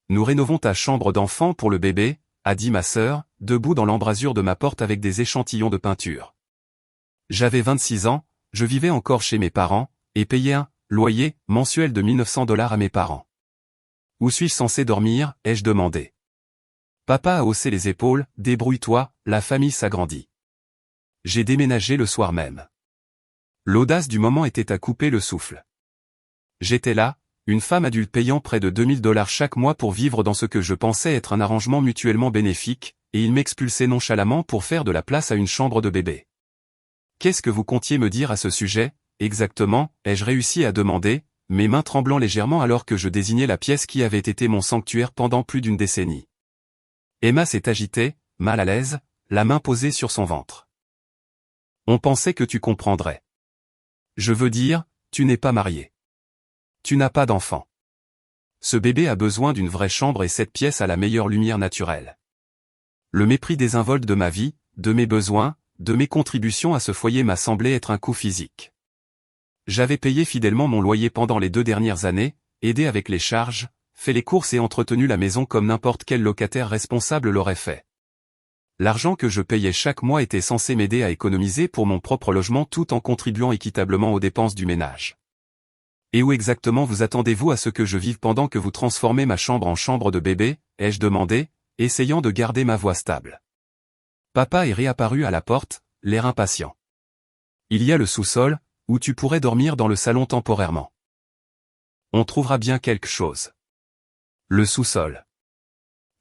Nous rénovons ta chambre d'enfant pour le bébé, a dit ma sœur, debout dans l'embrasure de ma porte avec des échantillons de peinture. J'avais 26 ans, je vivais encore chez mes parents, et payais un loyer mensuel de 1900 $ à mes parents. Où suis-je censé dormir, ai-je demandé. Papa a haussé les épaules, débrouille-toi, la famille s'agrandit. J'ai déménagé le soir même. L'audace du moment était à couper le souffle. J'étais là, une femme adulte payant près de 2000 $ chaque mois pour vivre dans ce que je pensais être un arrangement mutuellement bénéfique, et il m'expulsait nonchalamment pour faire de la place à une chambre de bébé. Qu'est-ce que vous comptiez me dire à ce sujet, exactement, ai-je réussi à demander, mes mains tremblant légèrement alors que je désignais la pièce qui avait été mon sanctuaire pendant plus d'une décennie. Emma s'est agitée, mal à l'aise, la main posée sur son ventre. On pensait que tu comprendrais. Je veux dire, tu n'es pas marié. Tu n'as pas d'enfant. Ce bébé a besoin d'une vraie chambre et cette pièce a la meilleure lumière naturelle. Le mépris désinvolte de ma vie, de mes besoins, de mes contributions à ce foyer m'a semblé être un coup physique. J'avais payé fidèlement mon loyer pendant les 2 dernières années, aidé avec les charges, fait les courses et entretenu la maison comme n'importe quel locataire responsable l'aurait fait. L'argent que je payais chaque mois était censé m'aider à économiser pour mon propre logement tout en contribuant équitablement aux dépenses du ménage. Et où exactement vous attendez-vous à ce que je vive pendant que vous transformez ma chambre en chambre de bébé, ai-je demandé, essayant de garder ma voix stable. Papa est réapparu à la porte, l'air impatient. Il y a le sous-sol, où tu pourrais dormir dans le salon temporairement. On trouvera bien quelque chose. Le sous-sol.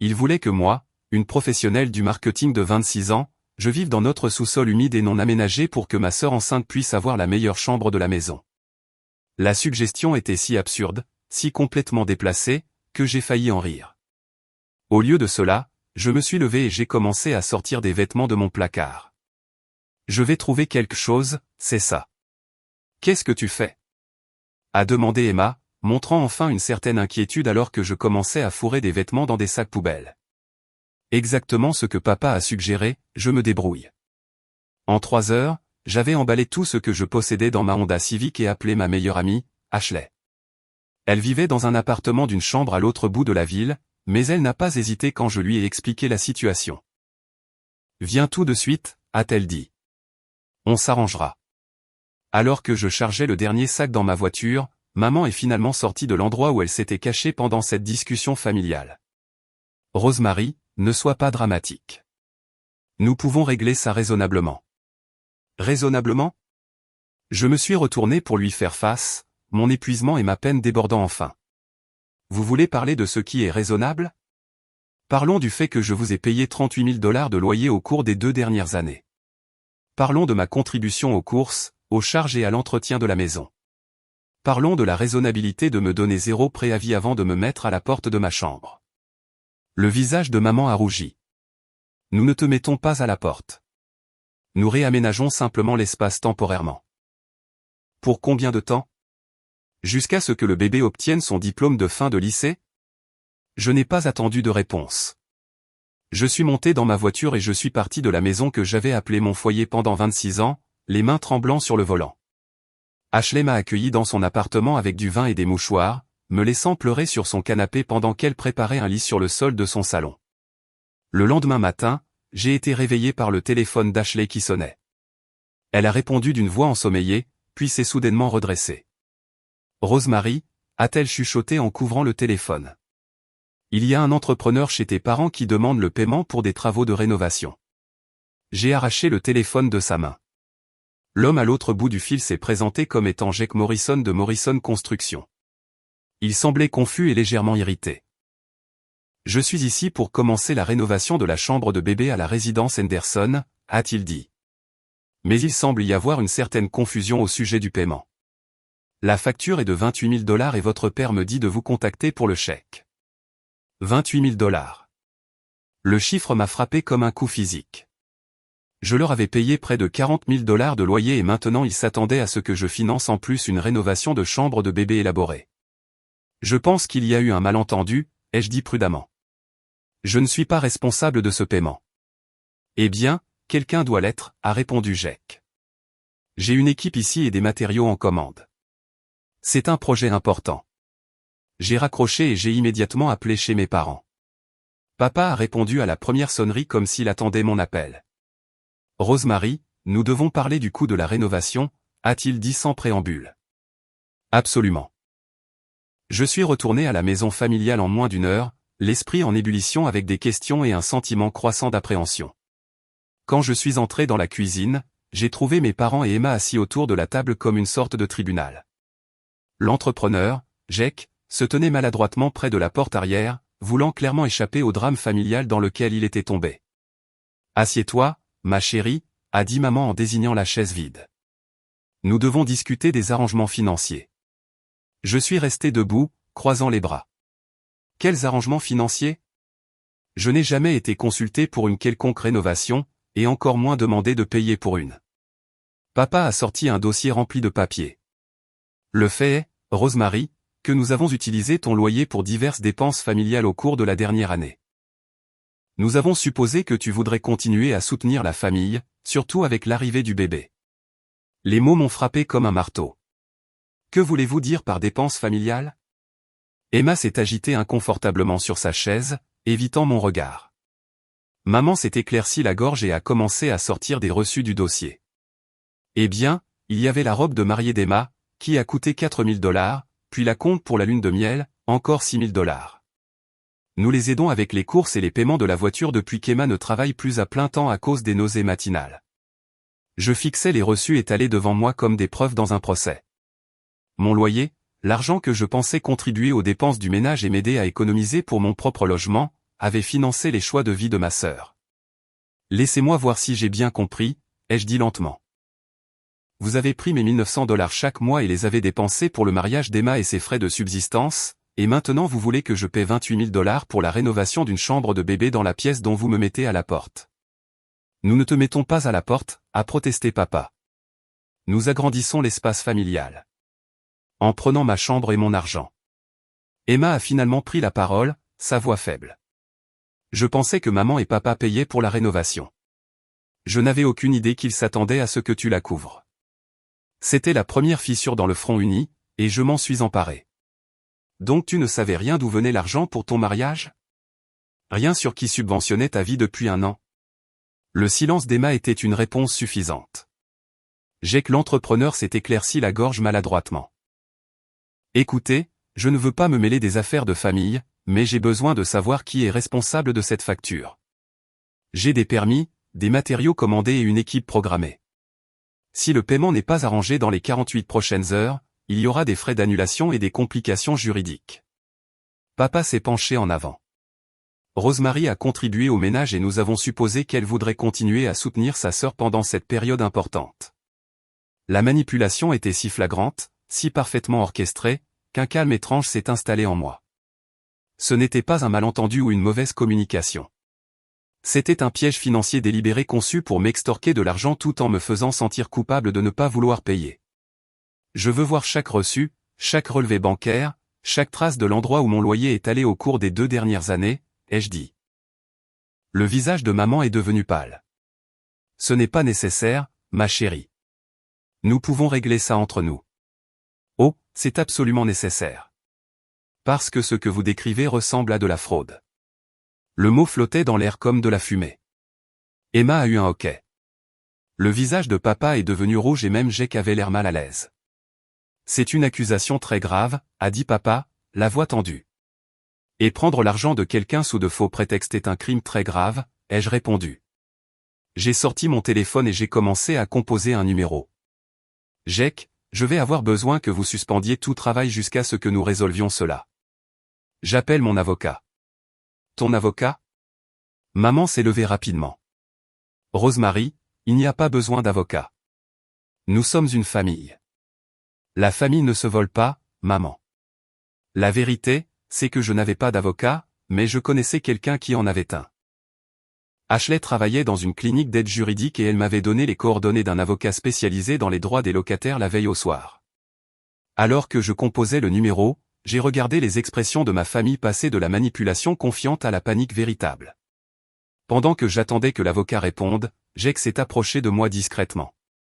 Il voulait que moi, une professionnelle du marketing de 26 ans, je vive dans notre sous-sol humide et non aménagé pour que ma sœur enceinte puisse avoir la meilleure chambre de la maison. La suggestion était si absurde, si complètement déplacée, que j'ai failli en rire. Au lieu de cela, je me suis levé et j'ai commencé à sortir des vêtements de mon placard. Je vais trouver quelque chose, c'est ça. Qu'est-ce que tu fais? A demandé Emma, montrant enfin une certaine inquiétude alors que je commençais à fourrer des vêtements dans des sacs poubelles. Exactement ce que papa a suggéré, je me débrouille. En 3 heures, j'avais emballé tout ce que je possédais dans ma Honda Civic et appelé ma meilleure amie, Ashley. Elle vivait dans un appartement d'une chambre à l'autre bout de la ville, mais elle n'a pas hésité quand je lui ai expliqué la situation. Viens tout de suite, a-t-elle dit. On s'arrangera. Alors que je chargeais le dernier sac dans ma voiture, maman est finalement sortie de l'endroit où elle s'était cachée pendant cette discussion familiale. Rosemary, ne sois pas dramatique. Nous pouvons régler ça raisonnablement. Raisonnablement? Je me suis retourné pour lui faire face, mon épuisement et ma peine débordant enfin. Vous voulez parler de ce qui est raisonnable? Parlons du fait que je vous ai payé 38 000 $ de loyer au cours des 2 dernières années. Parlons de ma contribution aux courses, aux charges et à l'entretien de la maison. Parlons de la raisonnabilité de me donner 0 préavis avant de me mettre à la porte de ma chambre. Le visage de maman a rougi. Nous ne te mettons pas à la porte. Nous réaménageons simplement l'espace temporairement. Pour combien de temps? Jusqu'à ce que le bébé obtienne son diplôme de fin de lycée? Je n'ai pas attendu de réponse. Je suis monté dans ma voiture et je suis parti de la maison que j'avais appelée mon foyer pendant 26 ans, les mains tremblant sur le volant. Ashley m'a accueilli dans son appartement avec du vin et des mouchoirs, me laissant pleurer sur son canapé pendant qu'elle préparait un lit sur le sol de son salon. Le lendemain matin, j'ai été réveillé par le téléphone d'Ashley qui sonnait. Elle a répondu d'une voix ensommeillée, puis s'est soudainement redressée. Rosemary, a-t-elle chuchoté en couvrant le téléphone. Il y a un entrepreneur chez tes parents qui demande le paiement pour des travaux de rénovation. J'ai arraché le téléphone de sa main. L'homme à l'autre bout du fil s'est présenté comme étant Jake Morrison de Morrison Construction. Il semblait confus et légèrement irrité. Je suis ici pour commencer la rénovation de la chambre de bébé à la résidence Henderson, a-t-il dit. Mais il semble y avoir une certaine confusion au sujet du paiement. La facture est de 28 000 $ et votre père me dit de vous contacter pour le chèque. 28 000 $. Le chiffre m'a frappé comme un coup physique. Je leur avais payé près de 40 000 $ de loyer et maintenant ils s'attendaient à ce que je finance en plus une rénovation de chambre de bébé élaborée. Je pense qu'il y a eu un malentendu, ai-je dit prudemment. Je ne suis pas responsable de ce paiement. Eh bien, quelqu'un doit l'être, a répondu Jake. J'ai une équipe ici et des matériaux en commande. C'est un projet important. J'ai raccroché et j'ai immédiatement appelé chez mes parents. Papa a répondu à la première sonnerie comme s'il attendait mon appel. « Rosemary, nous devons parler du coût de la rénovation », a-t-il dit sans préambule. « Absolument. » Je suis retourné à la maison familiale en moins d'une heure, l'esprit en ébullition avec des questions et un sentiment croissant d'appréhension. Quand je suis entré dans la cuisine, j'ai trouvé mes parents et Emma assis autour de la table comme une sorte de tribunal. L'entrepreneur, Jake, se tenait maladroitement près de la porte arrière, voulant clairement échapper au drame familial dans lequel il était tombé. « Assieds-toi, ma chérie », a dit maman en désignant la chaise vide. « Nous devons discuter des arrangements financiers. » Je suis resté debout, croisant les bras. Quels arrangements financiers? Je n'ai jamais été consulté pour une quelconque rénovation, et encore moins demandé de payer pour une. Papa a sorti un dossier rempli de papiers. Le fait est, Rosemary, que nous avons utilisé ton loyer pour diverses dépenses familiales au cours de la dernière année. Nous avons supposé que tu voudrais continuer à soutenir la famille, surtout avec l'arrivée du bébé. Les mots m'ont frappé comme un marteau. Que voulez-vous dire par dépenses familiales? Emma s'est agitée inconfortablement sur sa chaise, évitant mon regard. Maman s'est éclaircie la gorge et a commencé à sortir des reçus du dossier. Eh bien, il y avait la robe de mariée d'Emma, qui a coûté $4000, puis la compte pour la lune de miel, encore $6000. Nous les aidons avec les courses et les paiements de la voiture depuis qu'Emma ne travaille plus à plein temps à cause des nausées matinales. Je fixais les reçus étalés devant moi comme des preuves dans un procès. Mon loyer, l'argent que je pensais contribuer aux dépenses du ménage et m'aider à économiser pour mon propre logement, avait financé les choix de vie de ma sœur. Laissez-moi voir si j'ai bien compris, ai-je dit lentement. Vous avez pris mes $1900 chaque mois et les avez dépensés pour le mariage d'Emma et ses frais de subsistance, et maintenant vous voulez que je paie $28 000 pour la rénovation d'une chambre de bébé dans la pièce dont vous me mettez à la porte. Nous ne te mettons pas à la porte, a protesté papa. Nous agrandissons l'espace familial. En prenant ma chambre et mon argent. Emma a finalement pris la parole, sa voix faible. Je pensais que maman et papa payaient pour la rénovation. Je n'avais aucune idée qu'ils s'attendaient à ce que tu la couvres. C'était la première fissure dans le front uni, et je m'en suis emparé. Donc tu ne savais rien d'où venait l'argent pour ton mariage? Rien sur qui subventionnait ta vie depuis un an? Le silence d'Emma était une réponse suffisante. Jake l'entrepreneur s'est éclairci la gorge maladroitement. Écoutez, je ne veux pas me mêler des affaires de famille, mais j'ai besoin de savoir qui est responsable de cette facture. J'ai des permis, des matériaux commandés et une équipe programmée. Si le paiement n'est pas arrangé dans les 48 prochaines heures, il y aura des frais d'annulation et des complications juridiques. Papa s'est penché en avant. Rosemary a contribué au ménage et nous avons supposé qu'elle voudrait continuer à soutenir sa sœur pendant cette période importante. La manipulation était si flagrante, si parfaitement orchestrée, qu'un calme étrange s'est installé en moi. Ce n'était pas un malentendu ou une mauvaise communication. C'était un piège financier délibéré conçu pour m'extorquer de l'argent tout en me faisant sentir coupable de ne pas vouloir payer. Je veux voir chaque reçu, chaque relevé bancaire, chaque trace de l'endroit où mon loyer est allé au cours des 2 dernières années, ai-je dit. Le visage de maman est devenu pâle. Ce n'est pas nécessaire, ma chérie. Nous pouvons régler ça entre nous. Oh, c'est absolument nécessaire. Parce que ce que vous décrivez ressemble à de la fraude. Le mot flottait dans l'air comme de la fumée. Emma a eu un hoquet. Le visage de papa est devenu rouge et même Jake avait l'air mal à l'aise. C'est une accusation très grave, a dit papa, la voix tendue. Et prendre l'argent de quelqu'un sous de faux prétextes est un crime très grave, ai-je répondu. J'ai sorti mon téléphone et j'ai commencé à composer un numéro. Jake, je vais avoir besoin que vous suspendiez tout travail jusqu'à ce que nous résolvions cela. J'appelle mon avocat. Ton avocat? Maman s'est levée rapidement. Rosemary, il n'y a pas besoin d'avocat. Nous sommes une famille. La famille ne se vole pas, maman. La vérité, c'est que je n'avais pas d'avocat, mais je connaissais quelqu'un qui en avait un. Ashley travaillait dans une clinique d'aide juridique et elle m'avait donné les coordonnées d'un avocat spécialisé dans les droits des locataires la veille au soir. Alors que je composais le numéro, j'ai regardé les expressions de ma famille passer de la manipulation confiante à la panique véritable. Pendant que j'attendais que l'avocat réponde, Jake s'est approché de moi discrètement.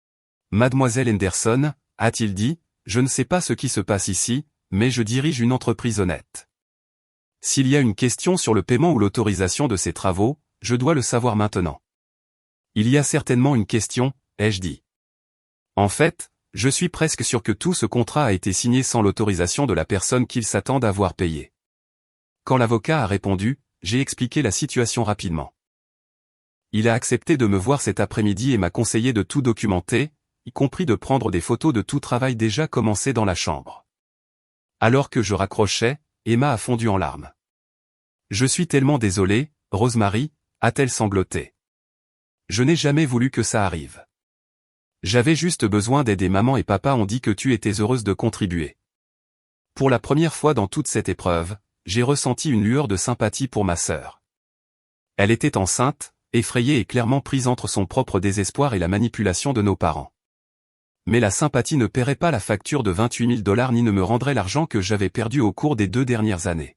« Mademoiselle Henderson, a-t-il dit, je ne sais pas ce qui se passe ici, mais je dirige une entreprise honnête. S'il y a une question sur le paiement ou l'autorisation de ces travaux, je dois le savoir maintenant. Il y a certainement une question, ai-je dit. En fait, je suis presque sûr que tout ce contrat a été signé sans l'autorisation de la personne qu'ils s'attendent à voir payer. Quand l'avocat a répondu, j'ai expliqué la situation rapidement. Il a accepté de me voir cet après-midi et m'a conseillé de tout documenter, y compris de prendre des photos de tout travail déjà commencé dans la chambre. Alors que je raccrochais, Emma a fondu en larmes. Je suis tellement désolé, Rosemary, a-t-elle sangloté. Je n'ai jamais voulu que ça arrive. J'avais juste besoin d'aide et maman et papa ont dit que tu étais heureuse de contribuer. Pour la première fois dans toute cette épreuve, j'ai ressenti une lueur de sympathie pour ma sœur. Elle était enceinte, effrayée et clairement prise entre son propre désespoir et la manipulation de nos parents. Mais la sympathie ne paierait pas la facture de 28 000 $ ni ne me rendrait l'argent que j'avais perdu au cours des 2 dernières années.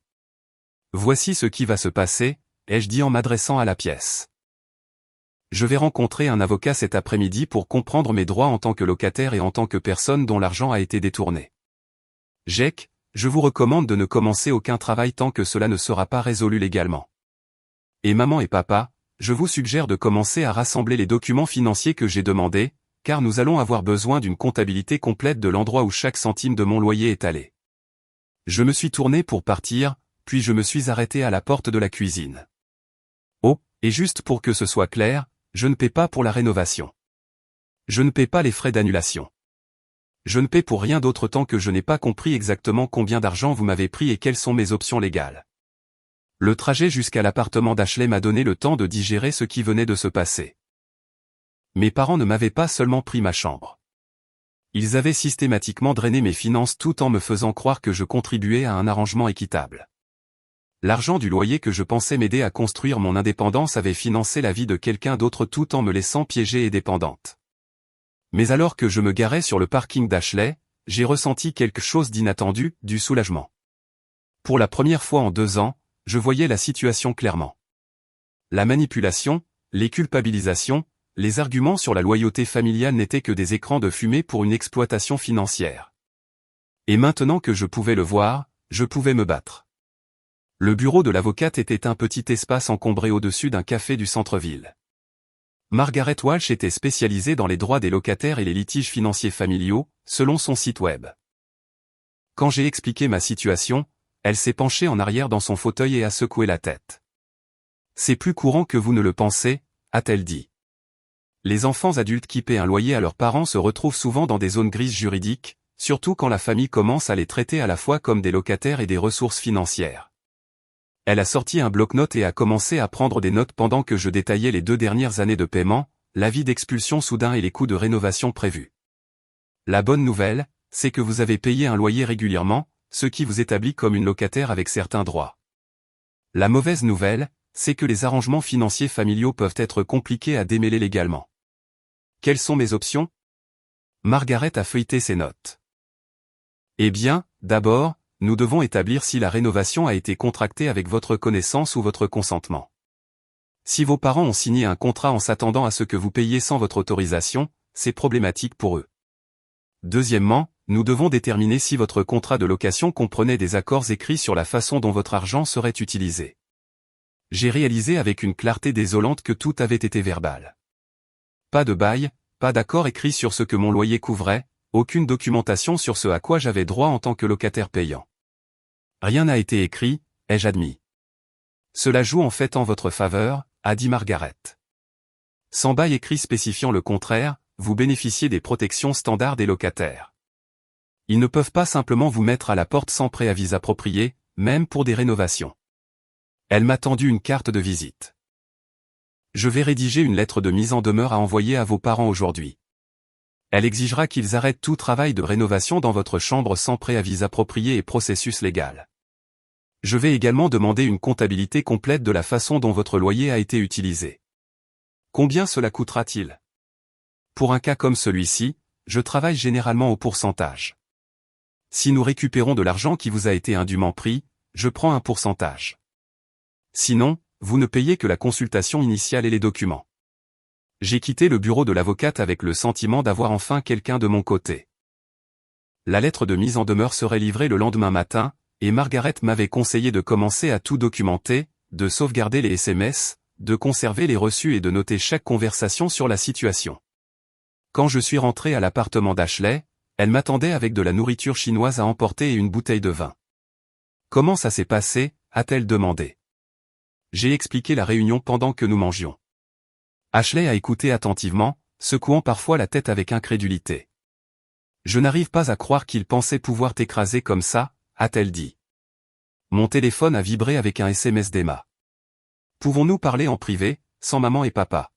Voici ce qui va se passer, ai-je dit en m'adressant à la pièce. Je vais rencontrer un avocat cet après-midi pour comprendre mes droits en tant que locataire et en tant que personne dont l'argent a été détourné. Jake, je vous recommande de ne commencer aucun travail tant que cela ne sera pas résolu légalement. Et maman et papa, je vous suggère de commencer à rassembler les documents financiers que j'ai demandés, car nous allons avoir besoin d'une comptabilité complète de l'endroit où chaque centime de mon loyer est allé. Je me suis tourné pour partir, puis je me suis arrêté à la porte de la cuisine. Oh, et juste pour que ce soit clair, je ne paie pas pour la rénovation. Je ne paie pas les frais d'annulation. Je ne paie pour rien d'autre tant que je n'ai pas compris exactement combien d'argent vous m'avez pris et quelles sont mes options légales. Le trajet jusqu'à l'appartement d'Ashley m'a donné le temps de digérer ce qui venait de se passer. Mes parents ne m'avaient pas seulement pris ma chambre. Ils avaient systématiquement drainé mes finances tout en me faisant croire que je contribuais à un arrangement équitable. L'argent du loyer que je pensais m'aider à construire mon indépendance avait financé la vie de quelqu'un d'autre tout en me laissant piégée et dépendante. Mais alors que je me garais sur le parking d'Ashley, j'ai ressenti quelque chose d'inattendu, du soulagement. Pour la première fois en 2 ans, je voyais la situation clairement. La manipulation, les culpabilisations, les arguments sur la loyauté familiale n'étaient que des écrans de fumée pour une exploitation financière. Et maintenant que je pouvais le voir, je pouvais me battre. Le bureau de l'avocate était un petit espace encombré au-dessus d'un café du centre-ville. Margaret Walsh était spécialisée dans les droits des locataires et les litiges financiers familiaux, selon son site web. Quand j'ai expliqué ma situation, elle s'est penchée en arrière dans son fauteuil et a secoué la tête. « C'est plus courant que vous ne le pensez », a-t-elle dit. Les enfants adultes qui paient un loyer à leurs parents se retrouvent souvent dans des zones grises juridiques, surtout quand la famille commence à les traiter à la fois comme des locataires et des ressources financières. Elle a sorti un bloc-notes et a commencé à prendre des notes pendant que je détaillais les 2 dernières années de paiement, l'avis d'expulsion soudain et les coûts de rénovation prévus. La bonne nouvelle, c'est que vous avez payé un loyer régulièrement, ce qui vous établit comme une locataire avec certains droits. La mauvaise nouvelle, c'est que les arrangements financiers familiaux peuvent être compliqués à démêler légalement. Quelles sont mes options? Margaret a feuilleté ses notes. Eh bien, d'abord, nous devons établir si la rénovation a été contractée avec votre connaissance ou votre consentement. Si vos parents ont signé un contrat en s'attendant à ce que vous payiez sans votre autorisation, c'est problématique pour eux. Deuxièmement, nous devons déterminer si votre contrat de location comprenait des accords écrits sur la façon dont votre argent serait utilisé. J'ai réalisé avec une clarté désolante que tout avait été verbal. Pas de bail, pas d'accord écrit sur ce que mon loyer couvrait, aucune documentation sur ce à quoi j'avais droit en tant que locataire payant. Rien n'a été écrit, ai-je admis. Cela joue en fait en votre faveur, a dit Margaret. Sans bail écrit spécifiant le contraire, vous bénéficiez des protections standards des locataires. Ils ne peuvent pas simplement vous mettre à la porte sans préavis approprié, même pour des rénovations. Elle m'a tendu une carte de visite. Je vais rédiger une lettre de mise en demeure à envoyer à vos parents aujourd'hui. Elle exigera qu'ils arrêtent tout travail de rénovation dans votre chambre sans préavis approprié et processus légal. Je vais également demander une comptabilité complète de la façon dont votre loyer a été utilisé. Combien cela coûtera-t-il? Pour un cas comme celui-ci, je travaille généralement au pourcentage. Si nous récupérons de l'argent qui vous a été indûment pris, je prends un pourcentage. Sinon, vous ne payez que la consultation initiale et les documents. J'ai quitté le bureau de l'avocate avec le sentiment d'avoir enfin quelqu'un de mon côté. La lettre de mise en demeure serait livrée le lendemain matin, et Margaret m'avait conseillé de commencer à tout documenter, de sauvegarder les SMS, de conserver les reçus et de noter chaque conversation sur la situation. Quand je suis rentré à l'appartement d'Ashley, elle m'attendait avec de la nourriture chinoise à emporter et une bouteille de vin. « Comment ça s'est passé ?» a-t-elle demandé. J'ai expliqué la réunion pendant que nous mangions. Ashley a écouté attentivement, secouant parfois la tête avec incrédulité. « Je n'arrive pas à croire qu'il pensait pouvoir t'écraser comme ça, » a-t-elle dit. Mon téléphone a vibré avec un SMS d'Emma. « Pouvons-nous parler en privé, sans maman et papa ?»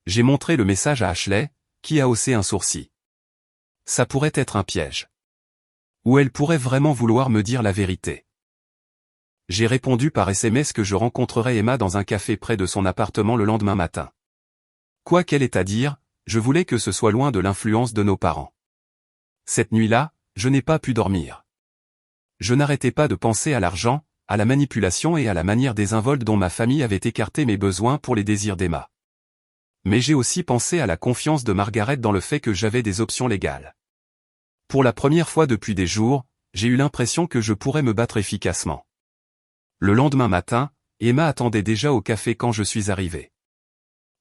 J'ai montré le message à Ashley, qui a haussé un sourcil. Ça pourrait être un piège. Ou elle pourrait vraiment vouloir me dire la vérité. J'ai répondu par SMS que je rencontrerais Emma dans un café près de son appartement le lendemain matin. Quoi qu'elle ait à dire, je voulais que ce soit loin de l'influence de nos parents. Cette nuit-là, je n'ai pas pu dormir. Je n'arrêtais pas de penser à l'argent, à la manipulation et à la manière désinvolte dont ma famille avait écarté mes besoins pour les désirs d'Emma. Mais j'ai aussi pensé à la confiance de Margaret dans le fait que j'avais des options légales. Pour la première fois depuis des jours, j'ai eu l'impression que je pourrais me battre efficacement. Le lendemain matin, Emma attendait déjà au café quand je suis arrivé.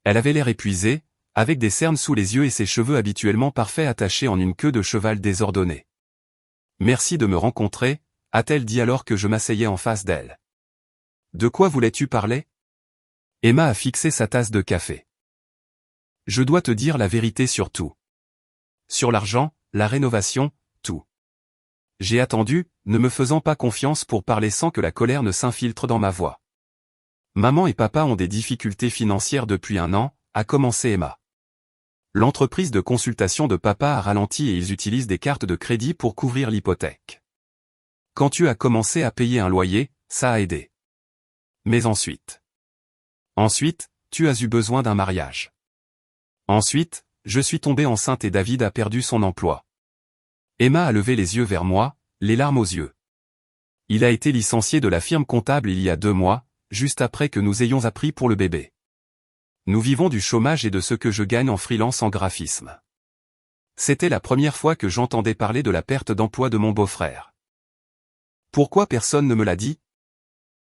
Elle avait l'air épuisée, avec des cernes sous les yeux et ses cheveux habituellement parfaits attachés en une queue de cheval désordonnée. « Merci de me rencontrer », a-t-elle dit alors que je m'asseyais en face d'elle. « De quoi voulais-tu parler ?» Emma a fixé sa tasse de café. « Je dois te dire la vérité sur tout. Sur l'argent, la rénovation, tout. J'ai attendu, ne me faisant pas confiance pour parler sans que la colère ne s'infiltre dans ma voix. Maman et papa ont des difficultés financières depuis 1 an, a commencé Emma. L'entreprise de consultation de papa a ralenti et ils utilisent des cartes de crédit pour couvrir l'hypothèque. Quand tu as commencé à payer un loyer, ça a aidé. Mais ensuite, tu as eu besoin d'un mariage. Ensuite, je suis tombée enceinte et David a perdu son emploi. Emma a levé les yeux vers moi, les larmes aux yeux. Il a été licencié de la firme comptable il y a 2 mois, juste après que nous ayons appris pour le bébé. Nous vivons du chômage et de ce que je gagne en freelance en graphisme. C'était la première fois que j'entendais parler de la perte d'emploi de mon beau-frère. Pourquoi personne ne me l'a dit?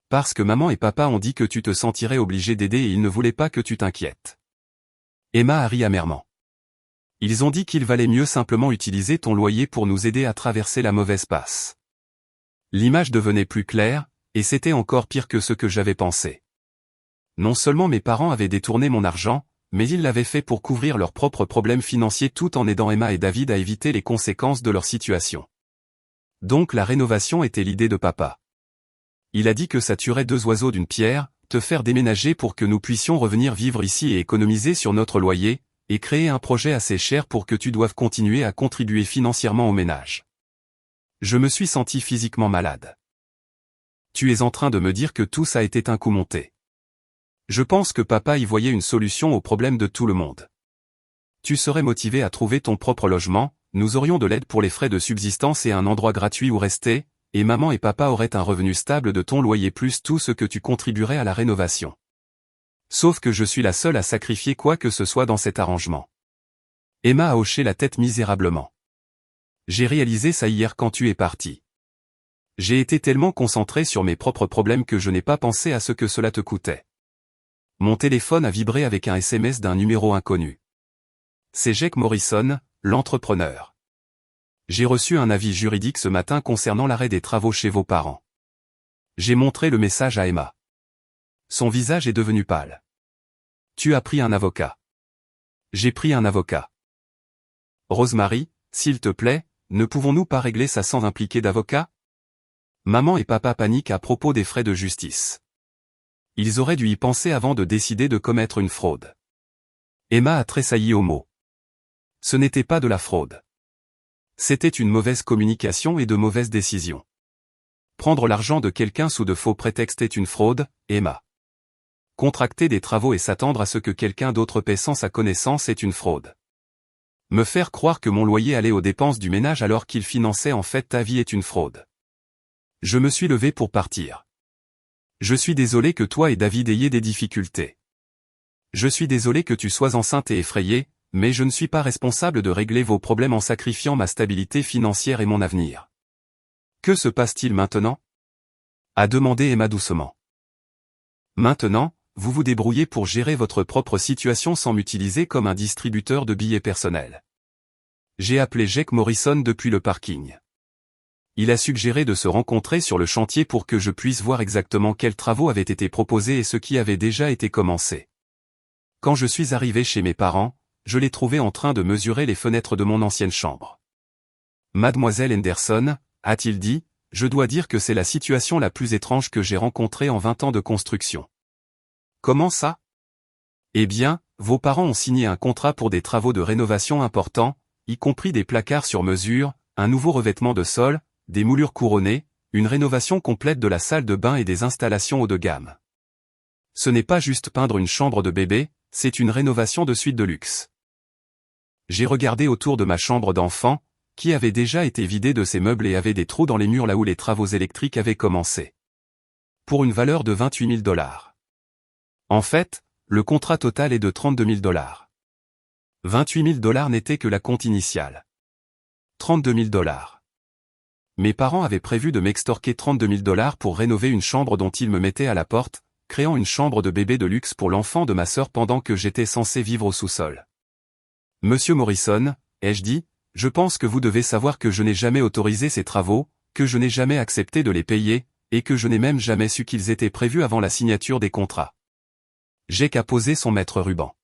Parce que maman et papa ont dit que tu te sentirais obligé d'aider et ils ne voulaient pas que tu t'inquiètes. Emma a ri amèrement. Ils ont dit qu'il valait mieux simplement utiliser ton loyer pour nous aider à traverser la mauvaise passe. L'image devenait plus claire, et c'était encore pire que ce que j'avais pensé. Non seulement mes parents avaient détourné mon argent, mais ils l'avaient fait pour couvrir leurs propres problèmes financiers tout en aidant Emma et David à éviter les conséquences de leur situation. Donc la rénovation était l'idée de papa. Il a dit que ça tuerait 2 oiseaux d'une pierre, te faire déménager pour que nous puissions revenir vivre ici et économiser sur notre loyer, et créer un projet assez cher pour que tu doives continuer à contribuer financièrement au ménage. Je me suis senti physiquement malade. Tu es en train de me dire que tout ça était un coup monté. Je pense que papa y voyait une solution au problème de tout le monde. Tu serais motivé à trouver ton propre logement, nous aurions de l'aide pour les frais de subsistance et un endroit gratuit où rester, et maman et papa auraient un revenu stable de ton loyer plus tout ce que tu contribuerais à la rénovation. Sauf que je suis la seule à sacrifier quoi que ce soit dans cet arrangement. Emma a hoché la tête misérablement. J'ai réalisé ça hier quand tu es parti. J'ai été tellement concentré sur mes propres problèmes que je n'ai pas pensé à ce que cela te coûtait. Mon téléphone a vibré avec un SMS d'un numéro inconnu. C'est Jake Morrison, l'entrepreneur. J'ai reçu un avis juridique ce matin concernant l'arrêt des travaux chez vos parents. J'ai montré le message à Emma. Son visage est devenu pâle. Tu as pris un avocat. J'ai pris un avocat. Rosemary, s'il te plaît, ne pouvons-nous pas régler ça sans impliquer d'avocat? Maman et papa paniquent à propos des frais de justice. Ils auraient dû y penser avant de décider de commettre une fraude. Emma a tressailli au mot. Ce n'était pas de la fraude. C'était une mauvaise communication et de mauvaises décisions. Prendre l'argent de quelqu'un sous de faux prétextes est une fraude, Emma. Contracter des travaux et s'attendre à ce que quelqu'un d'autre paie sans sa connaissance est une fraude. Me faire croire que mon loyer allait aux dépenses du ménage alors qu'il finançait en fait ta vie est une fraude. Je me suis levé pour partir. Je suis désolé que toi et David ayez des difficultés. Je suis désolé que tu sois enceinte et effrayée, mais je ne suis pas responsable de régler vos problèmes en sacrifiant ma stabilité financière et mon avenir. Que se passe-t-il maintenant? A demandé Emma doucement. Maintenant, vous vous débrouillez pour gérer votre propre situation sans m'utiliser comme un distributeur de billets personnels. J'ai appelé Jake Morrison depuis le parking. Il a suggéré de se rencontrer sur le chantier pour que je puisse voir exactement quels travaux avaient été proposés et ce qui avait déjà été commencé. Quand je suis arrivé chez mes parents, je l'ai trouvé en train de mesurer les fenêtres de mon ancienne chambre. Mademoiselle Henderson, a-t-il dit, je dois dire que c'est la situation la plus étrange que j'ai rencontrée en 20 ans de construction. Comment ça? Eh bien, vos parents ont signé un contrat pour des travaux de rénovation importants, y compris des placards sur mesure, un nouveau revêtement de sol, des moulures couronnées, une rénovation complète de la salle de bain et des installations haut de gamme. Ce n'est pas juste peindre une chambre de bébé, c'est une rénovation de suite de luxe. J'ai regardé autour de ma chambre d'enfant, qui avait déjà été vidée de ses meubles et avait des trous dans les murs là où les travaux électriques avaient commencé. Pour une valeur de 28 000 $. En fait, le contrat total est de 32 000 $. 28 000 $ n'était que la compte initiale. 32 000 $. Mes parents avaient prévu de m'extorquer 32 000 $ pour rénover une chambre dont ils me mettaient à la porte, créant une chambre de bébé de luxe pour l'enfant de ma sœur pendant que j'étais censé vivre au sous-sol. Monsieur Morrison, ai-je dit, je pense que vous devez savoir que je n'ai jamais autorisé ces travaux, que je n'ai jamais accepté de les payer, et que je n'ai même jamais su qu'ils étaient prévus avant la signature des contrats. Jake a posé son maître ruban.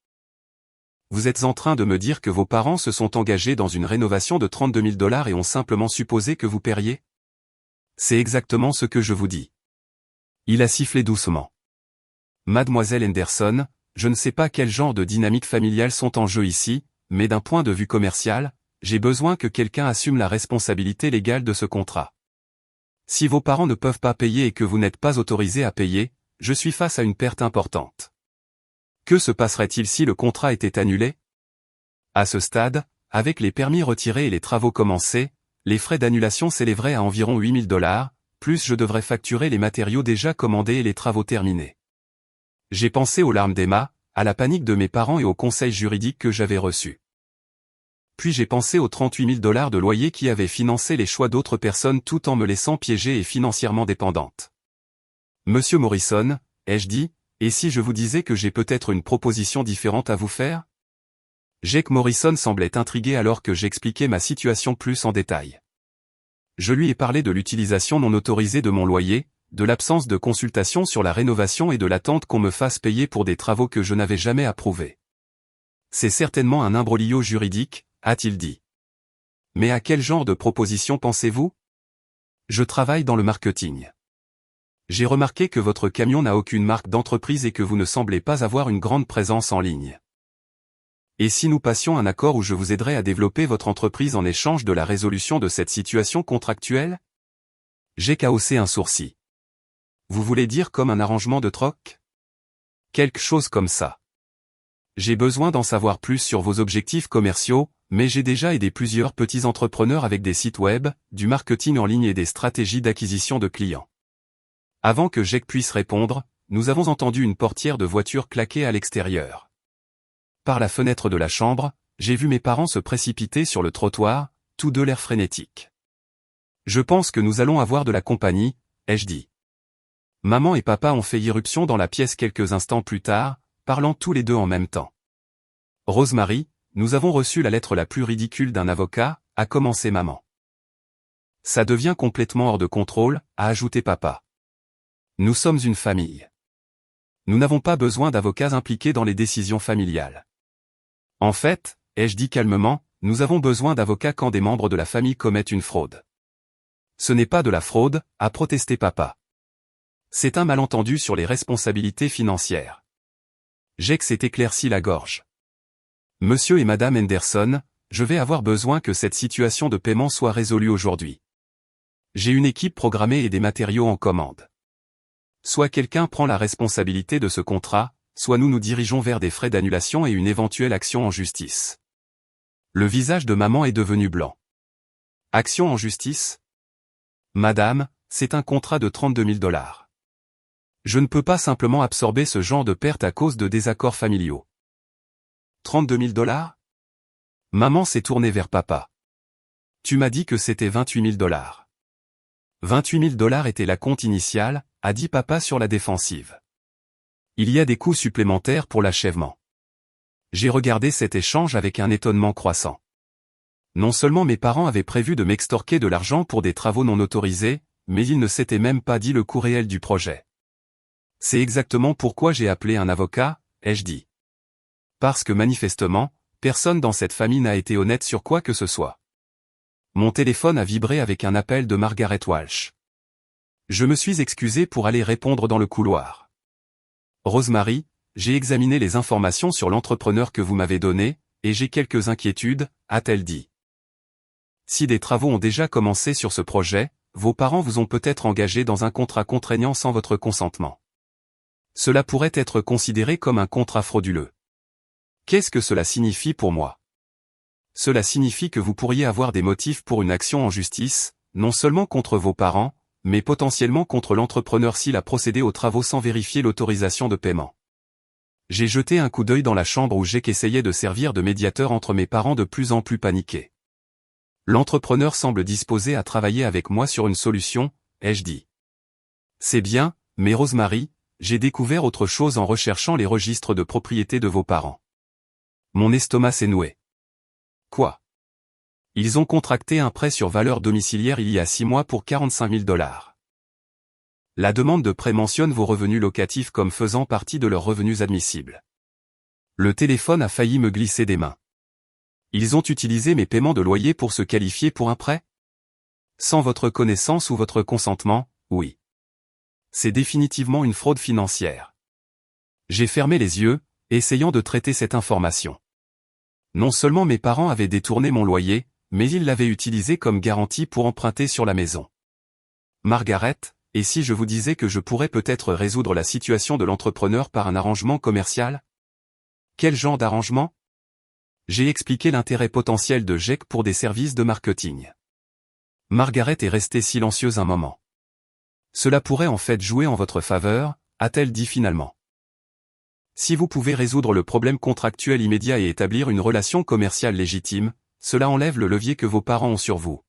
Vous êtes en train de me dire que vos parents se sont engagés dans une rénovation de 32 000 $ et ont simplement supposé que vous paieriez? C'est exactement ce que je vous dis. Il a sifflé doucement. Mademoiselle Henderson, je ne sais pas quel genre de dynamique familiale sont en jeu ici, mais d'un point de vue commercial, j'ai besoin que quelqu'un assume la responsabilité légale de ce contrat. Si vos parents ne peuvent pas payer et que vous n'êtes pas autorisé à payer, je suis face à une perte importante. Que se passerait-il si le contrat était annulé? À ce stade, avec les permis retirés et les travaux commencés, les frais d'annulation s'élèveraient à environ 8 000 $, plus je devrais facturer les matériaux déjà commandés et les travaux terminés. J'ai pensé aux larmes d'Emma, à la panique de mes parents et aux conseils juridiques que j'avais reçus. Puis j'ai pensé aux 38 000 $ de loyer qui avaient financé les choix d'autres personnes tout en me laissant piégée et financièrement dépendante. Monsieur Morrison, ai-je dit, et si je vous disais que j'ai peut-être une proposition différente à vous faire? Jake Morrison semblait intrigué alors que j'expliquais ma situation plus en détail. Je lui ai parlé de l'utilisation non autorisée de mon loyer, de l'absence de consultation sur la rénovation et de l'attente qu'on me fasse payer pour des travaux que je n'avais jamais approuvés. C'est certainement un imbroglio juridique, a-t-il dit. Mais à quel genre de proposition pensez-vous? Je travaille dans le marketing. J'ai remarqué que votre camion n'a aucune marque d'entreprise et que vous ne semblez pas avoir une grande présence en ligne. Et si nous passions un accord où je vous aiderais à développer votre entreprise en échange de la résolution de cette situation contractuelle? J'ai haussé un sourcil. Vous voulez dire comme un arrangement de troc? Quelque chose comme ça. J'ai besoin d'en savoir plus sur vos objectifs commerciaux, mais j'ai déjà aidé plusieurs petits entrepreneurs avec des sites web, du marketing en ligne et des stratégies d'acquisition de clients. Avant que Jake puisse répondre, nous avons entendu une portière de voiture claquer à l'extérieur. Par la fenêtre de la chambre, j'ai vu mes parents se précipiter sur le trottoir, tous deux l'air frénétiques. Je pense que nous allons avoir de la compagnie, ai-je dit. Maman et papa ont fait irruption dans la pièce quelques instants plus tard, parlant tous les deux en même temps. Rosemary, nous avons reçu la lettre la plus ridicule d'un avocat, a commencé maman. Ça devient complètement hors de contrôle, a ajouté papa. Nous sommes une famille. Nous n'avons pas besoin d'avocats impliqués dans les décisions familiales. En fait, ai-je dit calmement, nous avons besoin d'avocats quand des membres de la famille commettent une fraude. Ce n'est pas de la fraude, a protesté papa. C'est un malentendu sur les responsabilités financières. Jake s'est éclairci la gorge. Monsieur et Madame Henderson, je vais avoir besoin que cette situation de paiement soit résolue aujourd'hui. J'ai une équipe programmée et des matériaux en commande. Soit quelqu'un prend la responsabilité de ce contrat, soit nous nous dirigeons vers des frais d'annulation et une éventuelle action en justice. Le visage de maman est devenu blanc. Action en justice? Madame, c'est un contrat de 32 000 $. Je ne peux pas simplement absorber ce genre de perte à cause de désaccords familiaux. 32 000 $? Maman s'est tournée vers papa. Tu m'as dit que c'était 28 000 $. 28 000 $ était la compte initiale, a dit papa sur la défensive. Il y a des coûts supplémentaires pour l'achèvement. J'ai regardé cet échange avec un étonnement croissant. Non seulement mes parents avaient prévu de m'extorquer de l'argent pour des travaux non autorisés, mais ils ne s'étaient même pas dit le coût réel du projet. C'est exactement pourquoi j'ai appelé un avocat, ai-je dit. Parce que manifestement, personne dans cette famille n'a été honnête sur quoi que ce soit. Mon téléphone a vibré avec un appel de Margaret Walsh. Je me suis excusé pour aller répondre dans le couloir. Rosemary, j'ai examiné les informations sur l'entrepreneur que vous m'avez donné, et j'ai quelques inquiétudes, a-t-elle dit. Si des travaux ont déjà commencé sur ce projet, vos parents vous ont peut-être engagé dans un contrat contraignant sans votre consentement. Cela pourrait être considéré comme un contrat frauduleux. Qu'est-ce que cela signifie pour moi? Cela signifie que vous pourriez avoir des motifs pour une action en justice, non seulement contre vos parents, mais potentiellement contre l'entrepreneur s'il a procédé aux travaux sans vérifier l'autorisation de paiement. J'ai jeté un coup d'œil dans la chambre où Jake essayait de servir de médiateur entre mes parents de plus en plus paniqués. L'entrepreneur semble disposé à travailler avec moi sur une solution, ai-je dit. C'est bien, mais Rosemary, j'ai découvert autre chose en recherchant les registres de propriété de vos parents. Mon estomac s'est noué. Quoi? Ils ont contracté un prêt sur valeur domiciliaire il y a 6 mois pour 45 000 $. La demande de prêt mentionne vos revenus locatifs comme faisant partie de leurs revenus admissibles. Le téléphone a failli me glisser des mains. Ils ont utilisé mes paiements de loyer pour se qualifier pour un prêt? Sans votre connaissance ou votre consentement, oui. C'est définitivement une fraude financière. J'ai fermé les yeux, essayant de traiter cette information. Non seulement mes parents avaient détourné mon loyer, mais ils l'avaient utilisé comme garantie pour emprunter sur la maison. Margaret, et si je vous disais que je pourrais peut-être résoudre la situation de l'entrepreneur par un arrangement commercial? Quel genre d'arrangement? J'ai expliqué l'intérêt potentiel de Jake pour des services de marketing. Margaret est restée silencieuse un moment. Cela pourrait en fait jouer en votre faveur, a-t-elle dit finalement. Si vous pouvez résoudre le problème contractuel immédiat et établir une relation commerciale légitime, cela enlève le levier que vos parents ont sur vous.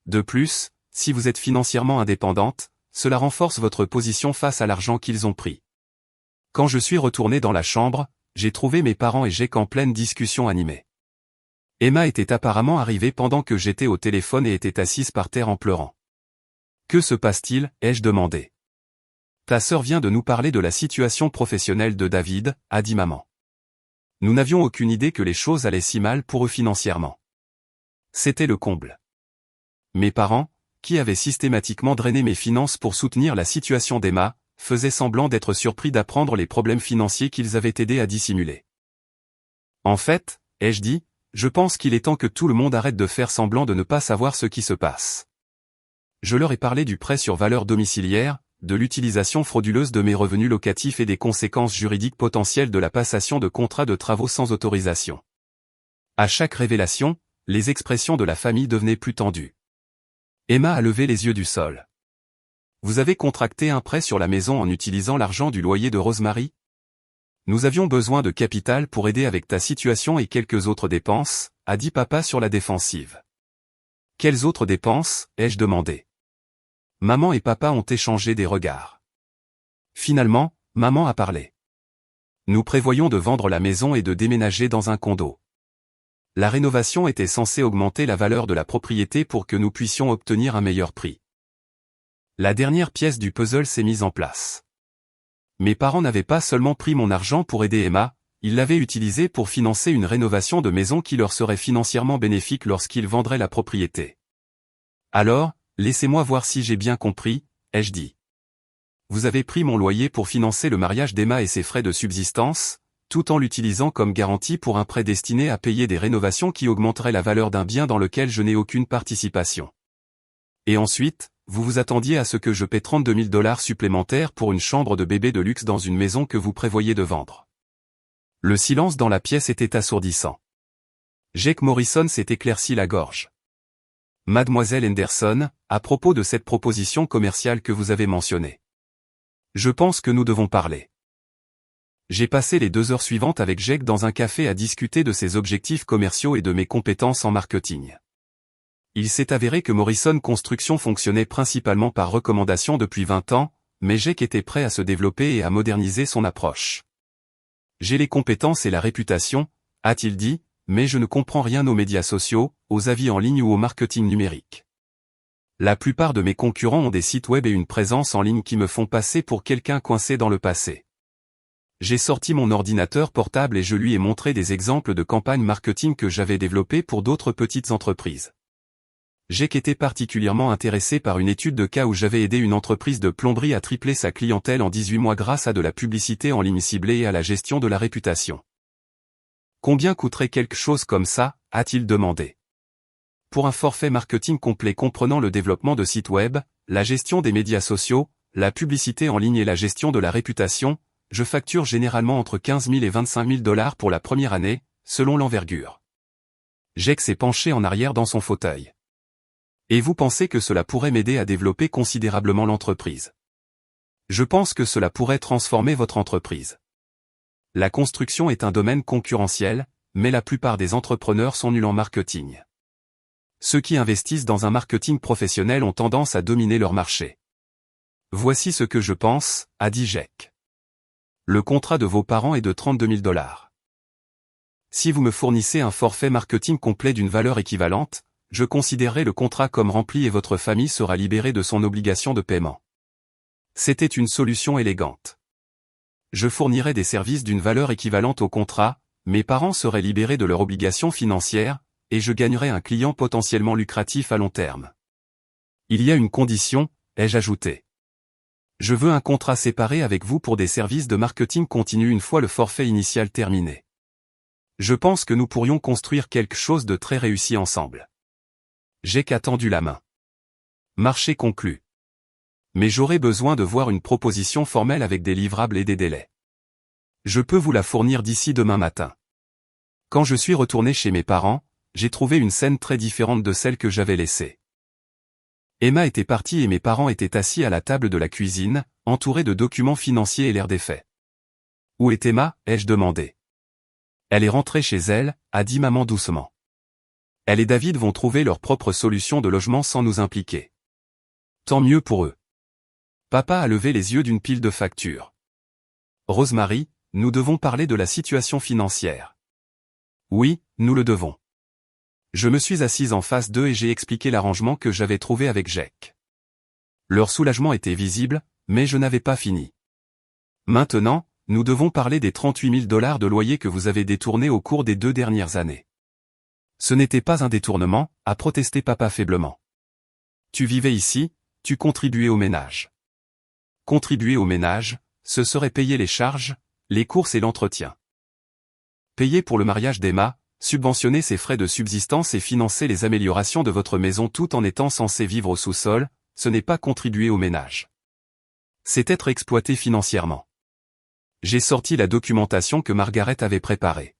De plus, si vous êtes financièrement indépendante, cela renforce votre position face à l'argent qu'ils ont pris. Quand je suis retourné dans la chambre, j'ai trouvé mes parents et Jake en pleine discussion animée. Emma était apparemment arrivée pendant que j'étais au téléphone et était assise par terre en pleurant. Que se passe-t-il, ai-je demandé. Ta sœur vient de nous parler de la situation professionnelle de David, a dit maman. Nous n'avions aucune idée que les choses allaient si mal pour eux financièrement. C'était le comble. Mes parents, qui avaient systématiquement drainé mes finances pour soutenir la situation d'Emma, faisaient semblant d'être surpris d'apprendre les problèmes financiers qu'ils avaient aidé à dissimuler. En fait, ai-je dit, je pense qu'il est temps que tout le monde arrête de faire semblant de ne pas savoir ce qui se passe. Je leur ai parlé du prêt sur valeur domiciliaire, de l'utilisation frauduleuse de mes revenus locatifs et des conséquences juridiques potentielles de la passation de contrats de travaux sans autorisation. À chaque révélation, les expressions de la famille devenaient plus tendues. Emma a levé les yeux du sol. Vous avez contracté un prêt sur la maison en utilisant l'argent du loyer de Rosemary? Nous avions besoin de capital pour aider avec ta situation et quelques autres dépenses, a dit papa sur la défensive. Quelles autres dépenses, ai-je demandé. Maman et papa ont échangé des regards. Finalement, maman a parlé. Nous prévoyons de vendre la maison et de déménager dans un condo. La rénovation était censée augmenter la valeur de la propriété pour que nous puissions obtenir un meilleur prix. La dernière pièce du puzzle s'est mise en place. Mes parents n'avaient pas seulement pris mon argent pour aider Emma, ils l'avaient utilisé pour financer une rénovation de maison qui leur serait financièrement bénéfique lorsqu'ils vendraient la propriété. Alors, laissez-moi voir si j'ai bien compris, ai-je dit. Vous avez pris mon loyer pour financer le mariage d'Emma et ses frais de subsistance, tout en l'utilisant comme garantie pour un prêt destiné à payer des rénovations qui augmenteraient la valeur d'un bien dans lequel je n'ai aucune participation. Et ensuite, vous vous attendiez à ce que je paie 32 000 $ supplémentaires pour une chambre de bébé de luxe dans une maison que vous prévoyez de vendre. Le silence dans la pièce était assourdissant. Jake Morrison s'est éclairci la gorge. Mademoiselle Henderson, à propos de cette proposition commerciale que vous avez mentionnée. Je pense que nous devons parler. J'ai passé les 2 heures suivantes avec Jake dans un café à discuter de ses objectifs commerciaux et de mes compétences en marketing. Il s'est avéré que Morrison Construction fonctionnait principalement par recommandation depuis 20 ans, mais Jake était prêt à se développer et à moderniser son approche. J'ai les compétences et la réputation, a-t-il dit, mais je ne comprends rien aux médias sociaux, aux avis en ligne ou au marketing numérique. La plupart de mes concurrents ont des sites web et une présence en ligne qui me font passer pour quelqu'un coincé dans le passé. J'ai sorti mon ordinateur portable et je lui ai montré des exemples de campagnes marketing que j'avais développées pour d'autres petites entreprises. Jake était particulièrement intéressé par une étude de cas où j'avais aidé une entreprise de plomberie à tripler sa clientèle en 18 mois grâce à de la publicité en ligne ciblée et à la gestion de la réputation. Combien coûterait quelque chose comme ça, a-t-il demandé. Pour un forfait marketing complet comprenant le développement de sites web, la gestion des médias sociaux, la publicité en ligne et la gestion de la réputation, je facture généralement entre 15 000 et 25 000 $ pour la première année, selon l'envergure. Jake s'est penché en arrière dans son fauteuil. Et vous pensez que cela pourrait m'aider à développer considérablement l'entreprise? Je pense que cela pourrait transformer votre entreprise. La construction est un domaine concurrentiel, mais la plupart des entrepreneurs sont nuls en marketing. Ceux qui investissent dans un marketing professionnel ont tendance à dominer leur marché. Voici ce que je pense, a dit Jake. Le contrat de vos parents est de 32 000 $. Si vous me fournissez un forfait marketing complet d'une valeur équivalente, je considérerai le contrat comme rempli et votre famille sera libérée de son obligation de paiement. C'était une solution élégante. Je fournirais des services d'une valeur équivalente au contrat, mes parents seraient libérés de leur obligation financière, et je gagnerais un client potentiellement lucratif à long terme. Il y a une condition, ai-je ajouté. Je veux un contrat séparé avec vous pour des services de marketing continu une fois le forfait initial terminé. Je pense que nous pourrions construire quelque chose de très réussi ensemble. Jake a tendu la main. Marché conclu. Mais j'aurais besoin de voir une proposition formelle avec des livrables et des délais. Je peux vous la fournir d'ici demain matin. Quand je suis retourné chez mes parents, j'ai trouvé une scène très différente de celle que j'avais laissée. Emma était partie et mes parents étaient assis à la table de la cuisine, entourés de documents financiers et l'air défait. Où est Emma, ai-je demandé. Elle est rentrée chez elle, a dit maman doucement. Elle et David vont trouver leur propre solution de logement sans nous impliquer. Tant mieux pour eux. Papa a levé les yeux d'une pile de factures. Rosemary, nous devons parler de la situation financière. Oui, nous le devons. Je me suis assise en face d'eux et j'ai expliqué l'arrangement que j'avais trouvé avec Jake. Leur soulagement était visible, mais je n'avais pas fini. Maintenant, nous devons parler des 38 000 $ de loyer que vous avez détournés au cours des 2 dernières années. Ce n'était pas un détournement, a protesté papa faiblement. Tu vivais ici, tu contribuais au ménage. Contribuer au ménage, ce serait payer les charges, les courses et l'entretien. Payer pour le mariage d'Emma, subventionner ses frais de subsistance et financer les améliorations de votre maison tout en étant censé vivre au sous-sol, ce n'est pas contribuer au ménage. C'est être exploité financièrement. J'ai sorti la documentation que Margaret avait préparée.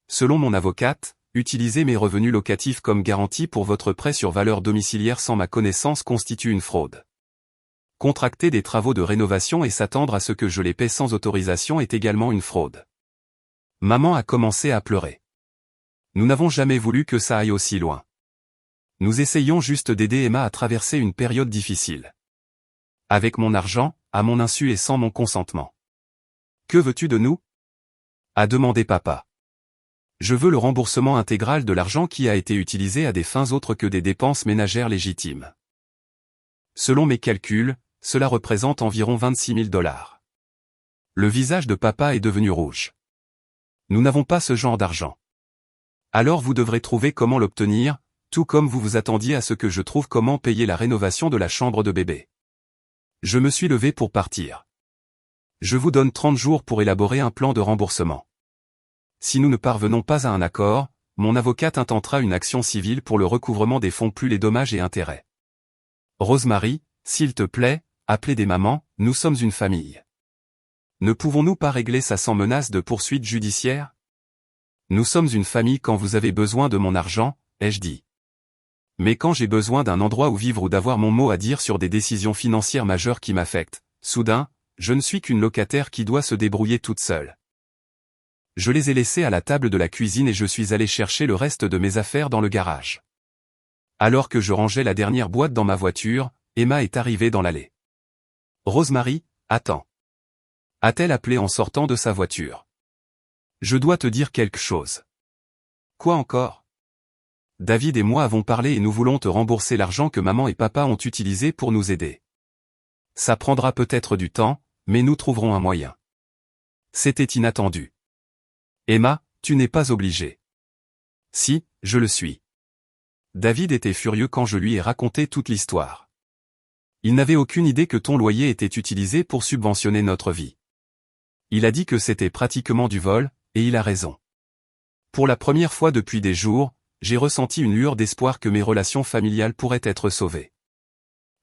Selon mon avocate, utiliser mes revenus locatifs comme garantie pour votre prêt sur valeur domiciliaire sans ma connaissance constitue une fraude. Contracter des travaux de rénovation et s'attendre à ce que je les paie sans autorisation est également une fraude. Maman a commencé à pleurer. Nous n'avons jamais voulu que ça aille aussi loin. Nous essayons juste d'aider Emma à traverser une période difficile. Avec mon argent, à mon insu et sans mon consentement. Que veux-tu de nous? A demandé papa. Je veux le remboursement intégral de l'argent qui a été utilisé à des fins autres que des dépenses ménagères légitimes. Selon mes calculs, cela représente environ 26 000 $. Le visage de papa est devenu rouge. Nous n'avons pas ce genre d'argent. Alors vous devrez trouver comment l'obtenir, tout comme vous vous attendiez à ce que je trouve comment payer la rénovation de la chambre de bébé. Je me suis levé pour partir. Je vous donne 30 jours pour élaborer un plan de remboursement. Si nous ne parvenons pas à un accord, mon avocate intentera une action civile pour le recouvrement des fonds plus les dommages et intérêts. Rosemary, s'il te plaît, appelez des mamans, nous sommes une famille. Ne pouvons-nous pas régler ça sans menace de poursuite judiciaire? Nous sommes une famille quand vous avez besoin de mon argent, ai-je dit. Mais quand j'ai besoin d'un endroit où vivre ou d'avoir mon mot à dire sur des décisions financières majeures qui m'affectent, soudain, je ne suis qu'une locataire qui doit se débrouiller toute seule. Je les ai laissés à la table de la cuisine et je suis allé chercher le reste de mes affaires dans le garage. Alors que je rangeais la dernière boîte dans ma voiture, Emma est arrivée dans l'allée. « Rosemary, attends. » a-t-elle appelé en sortant de sa voiture. « Je dois te dire quelque chose. »« Quoi encore ? » ?»« David et moi avons parlé et nous voulons te rembourser l'argent que maman et papa ont utilisé pour nous aider. Ça prendra peut-être du temps, mais nous trouverons un moyen. » C'était inattendu. « Emma, tu n'es pas obligée. »« Si, je le suis. » David était furieux quand je lui ai raconté toute l'histoire. Il n'avait aucune idée que ton loyer était utilisé pour subventionner notre vie. Il a dit que c'était pratiquement du vol, et il a raison. Pour la première fois depuis des jours, j'ai ressenti une lueur d'espoir que mes relations familiales pourraient être sauvées.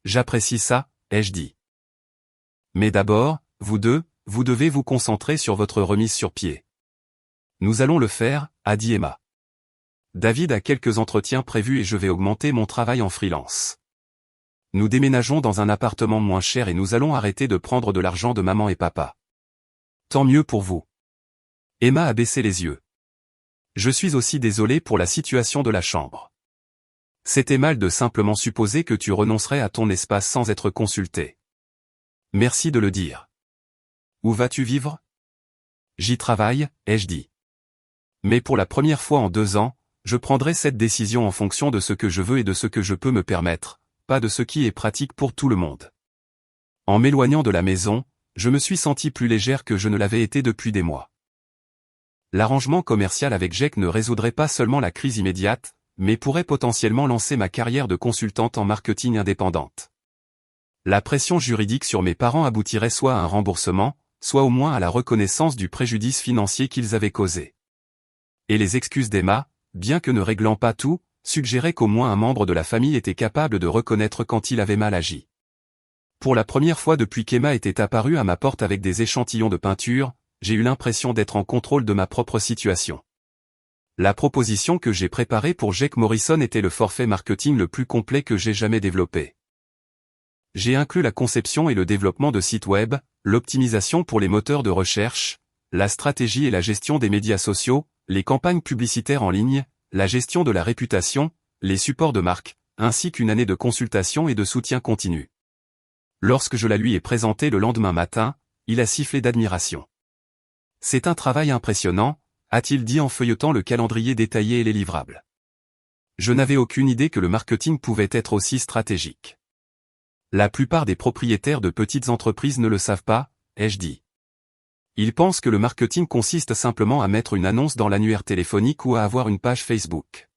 J'apprécie ça, ai-je dit. Mais d'abord, vous deux, vous devez vous concentrer sur votre remise sur pied. Nous allons le faire, a dit Emma. David a quelques entretiens prévus et je vais augmenter mon travail en freelance. Nous déménageons dans un appartement moins cher et nous allons arrêter de prendre de l'argent de maman et papa. Tant mieux pour vous. Emma a baissé les yeux. Je suis aussi désolé pour la situation de la chambre. C'était mal de simplement supposer que tu renoncerais à ton espace sans être consulté. Merci de le dire. Où vas-tu vivre ? J'y travaille, ai-je dit. Mais pour la première fois en 2 ans, je prendrai cette décision en fonction de ce que je veux et de ce que je peux me permettre, pas de ce qui est pratique pour tout le monde. En m'éloignant de la maison, je me suis senti plus légère que je ne l'avais été depuis des mois. L'arrangement commercial avec Jake ne résoudrait pas seulement la crise immédiate, mais pourrait potentiellement lancer ma carrière de consultante en marketing indépendante. La pression juridique sur mes parents aboutirait soit à un remboursement, soit au moins à la reconnaissance du préjudice financier qu'ils avaient causé. Et les excuses d'Emma, bien que ne réglant pas tout, suggéraient qu'au moins un membre de la famille était capable de reconnaître quand il avait mal agi. Pour la première fois depuis qu'Emma était apparue à ma porte avec des échantillons de peinture, j'ai eu l'impression d'être en contrôle de ma propre situation. La proposition que j'ai préparée pour Jake Morrison était le forfait marketing le plus complet que j'ai jamais développé. J'ai inclus la conception et le développement de sites web, l'optimisation pour les moteurs de recherche, la stratégie et la gestion des médias sociaux, les campagnes publicitaires en ligne, la gestion de la réputation, les supports de marque, ainsi qu'une année de consultation et de soutien continu. Lorsque je la lui ai présentée le lendemain matin, il a sifflé d'admiration. « C'est un travail impressionnant », a-t-il dit en feuilletant le calendrier détaillé et les livrables. Je n'avais aucune idée que le marketing pouvait être aussi stratégique. La plupart des propriétaires de petites entreprises ne le savent pas, ai-je dit. Ils pensent que le marketing consiste simplement à mettre une annonce dans l'annuaire téléphonique ou à avoir une page Facebook.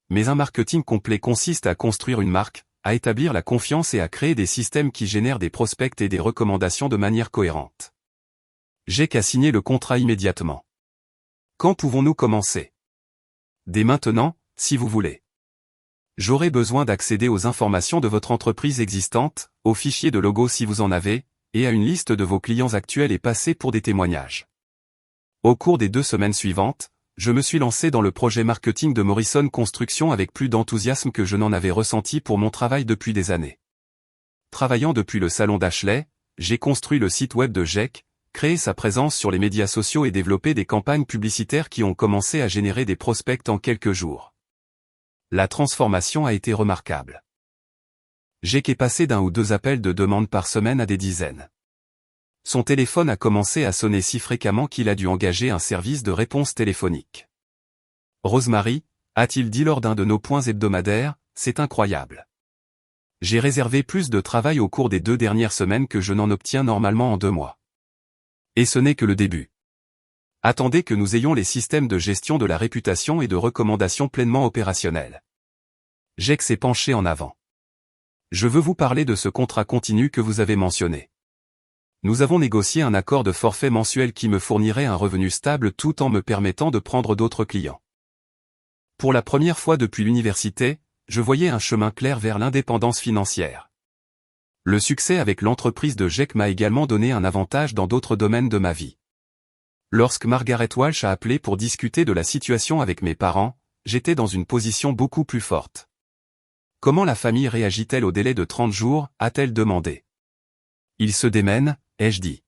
Mais un marketing complet consiste à construire une marque, à établir la confiance et à créer des systèmes qui génèrent des prospects et des recommandations de manière cohérente. Jake a signé le contrat immédiatement. Quand pouvons-nous commencer ? Dès maintenant, si vous voulez. J'aurai besoin d'accéder aux informations de votre entreprise existante, aux fichiers de logos si vous en avez, et à une liste de vos clients actuels et passés pour des témoignages. Au cours des 2 semaines suivantes, je me suis lancé dans le projet marketing de Morrison Construction avec plus d'enthousiasme que je n'en avais ressenti pour mon travail depuis des années. Travaillant depuis le salon d'Ashley, j'ai construit le site web de Jake, créé sa présence sur les médias sociaux et développé des campagnes publicitaires qui ont commencé à générer des prospects en quelques jours. La transformation a été remarquable. Jake est passé d'1 ou 2 appels de demande par semaine à des dizaines. Son téléphone a commencé à sonner si fréquemment qu'il a dû engager un service de réponse téléphonique. « Rosemary », a-t-il dit lors d'un de nos points hebdomadaires, « c'est incroyable. J'ai réservé plus de travail au cours des 2 dernières semaines que je n'en obtiens normalement en 2 mois. Et ce n'est que le début. Attendez que nous ayons les systèmes de gestion de la réputation et de recommandation pleinement opérationnels. » Jake s'est penché en avant. « Je veux vous parler de ce contrat continu que vous avez mentionné. Nous avons négocié un accord de forfait mensuel qui me fournirait un revenu stable tout en me permettant de prendre d'autres clients. Pour la première fois depuis l'université, je voyais un chemin clair vers l'indépendance financière. Le succès avec l'entreprise de Jake m'a également donné un avantage dans d'autres domaines de ma vie. Lorsque Margaret Walsh a appelé pour discuter de la situation avec mes parents, j'étais dans une position beaucoup plus forte. Comment la famille réagit-elle au délai de 30 jours, a-t-elle demandé. Il se démène, ai-je dit.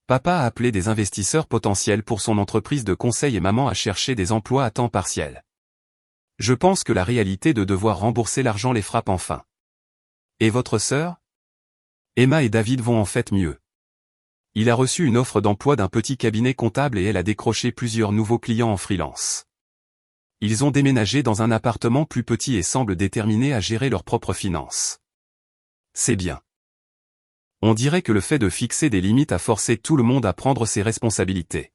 Papa a appelé des investisseurs potentiels pour son entreprise de conseil et maman a cherché des emplois à temps partiel. Je pense que la réalité de devoir rembourser l'argent les frappe enfin. Et votre sœur? Emma et David vont en fait mieux. Il a reçu une offre d'emploi d'un petit cabinet comptable et elle a décroché plusieurs nouveaux clients en freelance. Ils ont déménagé dans un appartement plus petit et semblent déterminés à gérer leurs propres finances. C'est bien. On dirait que le fait de fixer des limites a forcé tout le monde à prendre ses responsabilités.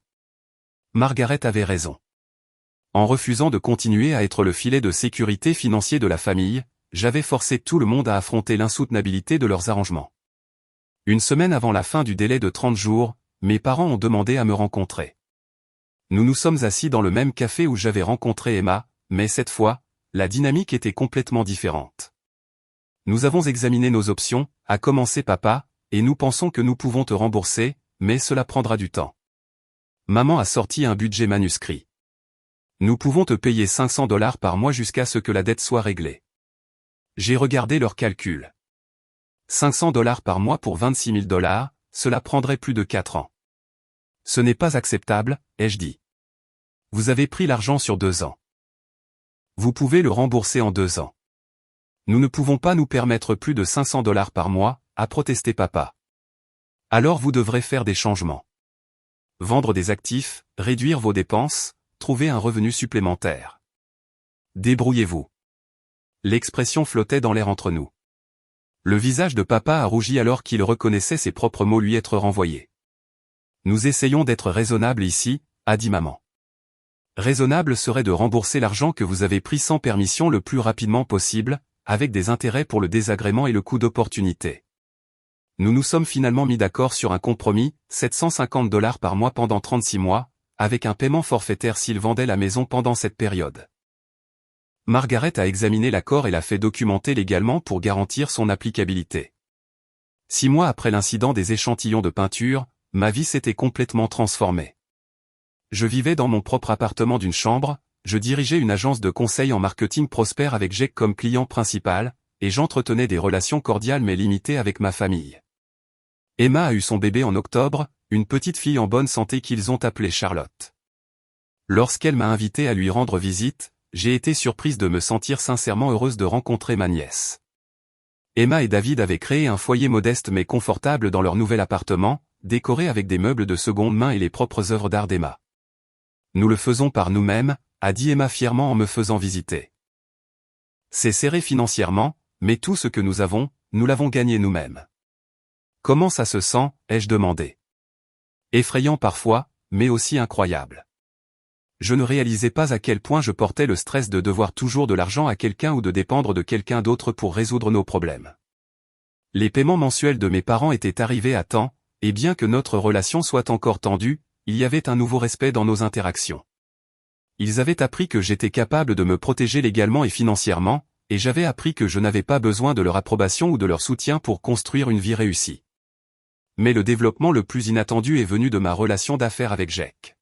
Margaret avait raison. En refusant de continuer à être le filet de sécurité financier de la famille, j'avais forcé tout le monde à affronter l'insoutenabilité de leurs arrangements. Une semaine avant la fin du délai de 30 jours, mes parents ont demandé à me rencontrer. Nous nous sommes assis dans le même café où j'avais rencontré Emma, mais cette fois, la dynamique était complètement différente. Nous avons examiné nos options, à commencer papa, et nous pensons que nous pouvons te rembourser, mais cela prendra du temps. Maman a sorti un budget manuscrit. Nous pouvons te payer $500 par mois jusqu'à ce que la dette soit réglée. J'ai regardé leurs calculs. $500 par mois pour $26 000, cela prendrait plus de 4 ans. Ce n'est pas acceptable, ai-je dit. Vous avez pris l'argent sur 2 ans. Vous pouvez le rembourser en 2 ans. Nous ne pouvons pas nous permettre plus de $500 par mois, a protesté papa. Alors vous devrez faire des changements. Vendre des actifs, réduire vos dépenses, trouver un revenu supplémentaire. Débrouillez-vous. L'expression flottait dans l'air entre nous. Le visage de papa a rougi alors qu'il reconnaissait ses propres mots lui être renvoyés. Nous essayons d'être raisonnables ici, a dit maman. Raisonnable serait de rembourser l'argent que vous avez pris sans permission le plus rapidement possible, avec des intérêts pour le désagrément et le coût d'opportunité. Nous nous sommes finalement mis d'accord sur un compromis, $750 par mois pendant 36 mois, avec un paiement forfaitaire s'il vendait la maison pendant cette période. Margaret a examiné l'accord et l'a fait documenter légalement pour garantir son applicabilité. 6 mois après l'incident des échantillons de peinture, ma vie s'était complètement transformée. Je vivais dans mon propre appartement d'une chambre, je dirigeais une agence de conseil en marketing prospère avec Jake comme client principal, et j'entretenais des relations cordiales mais limitées avec ma famille. Emma a eu son bébé en octobre, une petite fille en bonne santé qu'ils ont appelée Charlotte. Lorsqu'elle m'a invité à lui rendre visite, j'ai été surprise de me sentir sincèrement heureuse de rencontrer ma nièce. Emma et David avaient créé un foyer modeste mais confortable dans leur nouvel appartement, décoré avec des meubles de seconde main et les propres œuvres d'art d'Emma. Nous le faisons par nous-mêmes, a dit Emma fièrement en me faisant visiter. C'est serré financièrement, mais tout ce que nous avons, nous l'avons gagné nous-mêmes. Comment ça se sent, ai-je demandé. Effrayant parfois, mais aussi incroyable. Je ne réalisais pas à quel point je portais le stress de devoir toujours de l'argent à quelqu'un ou de dépendre de quelqu'un d'autre pour résoudre nos problèmes. Les paiements mensuels de mes parents étaient arrivés à temps, et bien que notre relation soit encore tendue, il y avait un nouveau respect dans nos interactions. Ils avaient appris que j'étais capable de me protéger légalement et financièrement, et j'avais appris que je n'avais pas besoin de leur approbation ou de leur soutien pour construire une vie réussie. Mais le développement le plus inattendu est venu de ma relation d'affaires avec Jake.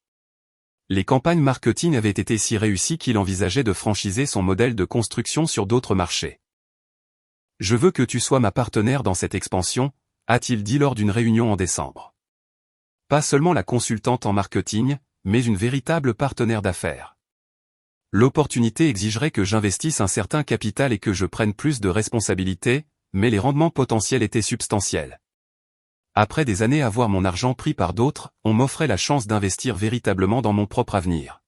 Les campagnes marketing avaient été si réussies qu'il envisageait de franchiser son modèle de construction sur d'autres marchés. « Je veux que tu sois ma partenaire dans cette expansion », a-t-il dit lors d'une réunion en décembre. Pas seulement la consultante en marketing, mais une véritable partenaire d'affaires. L'opportunité exigerait que j'investisse un certain capital et que je prenne plus de responsabilités, mais les rendements potentiels étaient substantiels. Après des années à voir mon argent pris par d'autres, on m'offrait la chance d'investir véritablement dans mon propre avenir.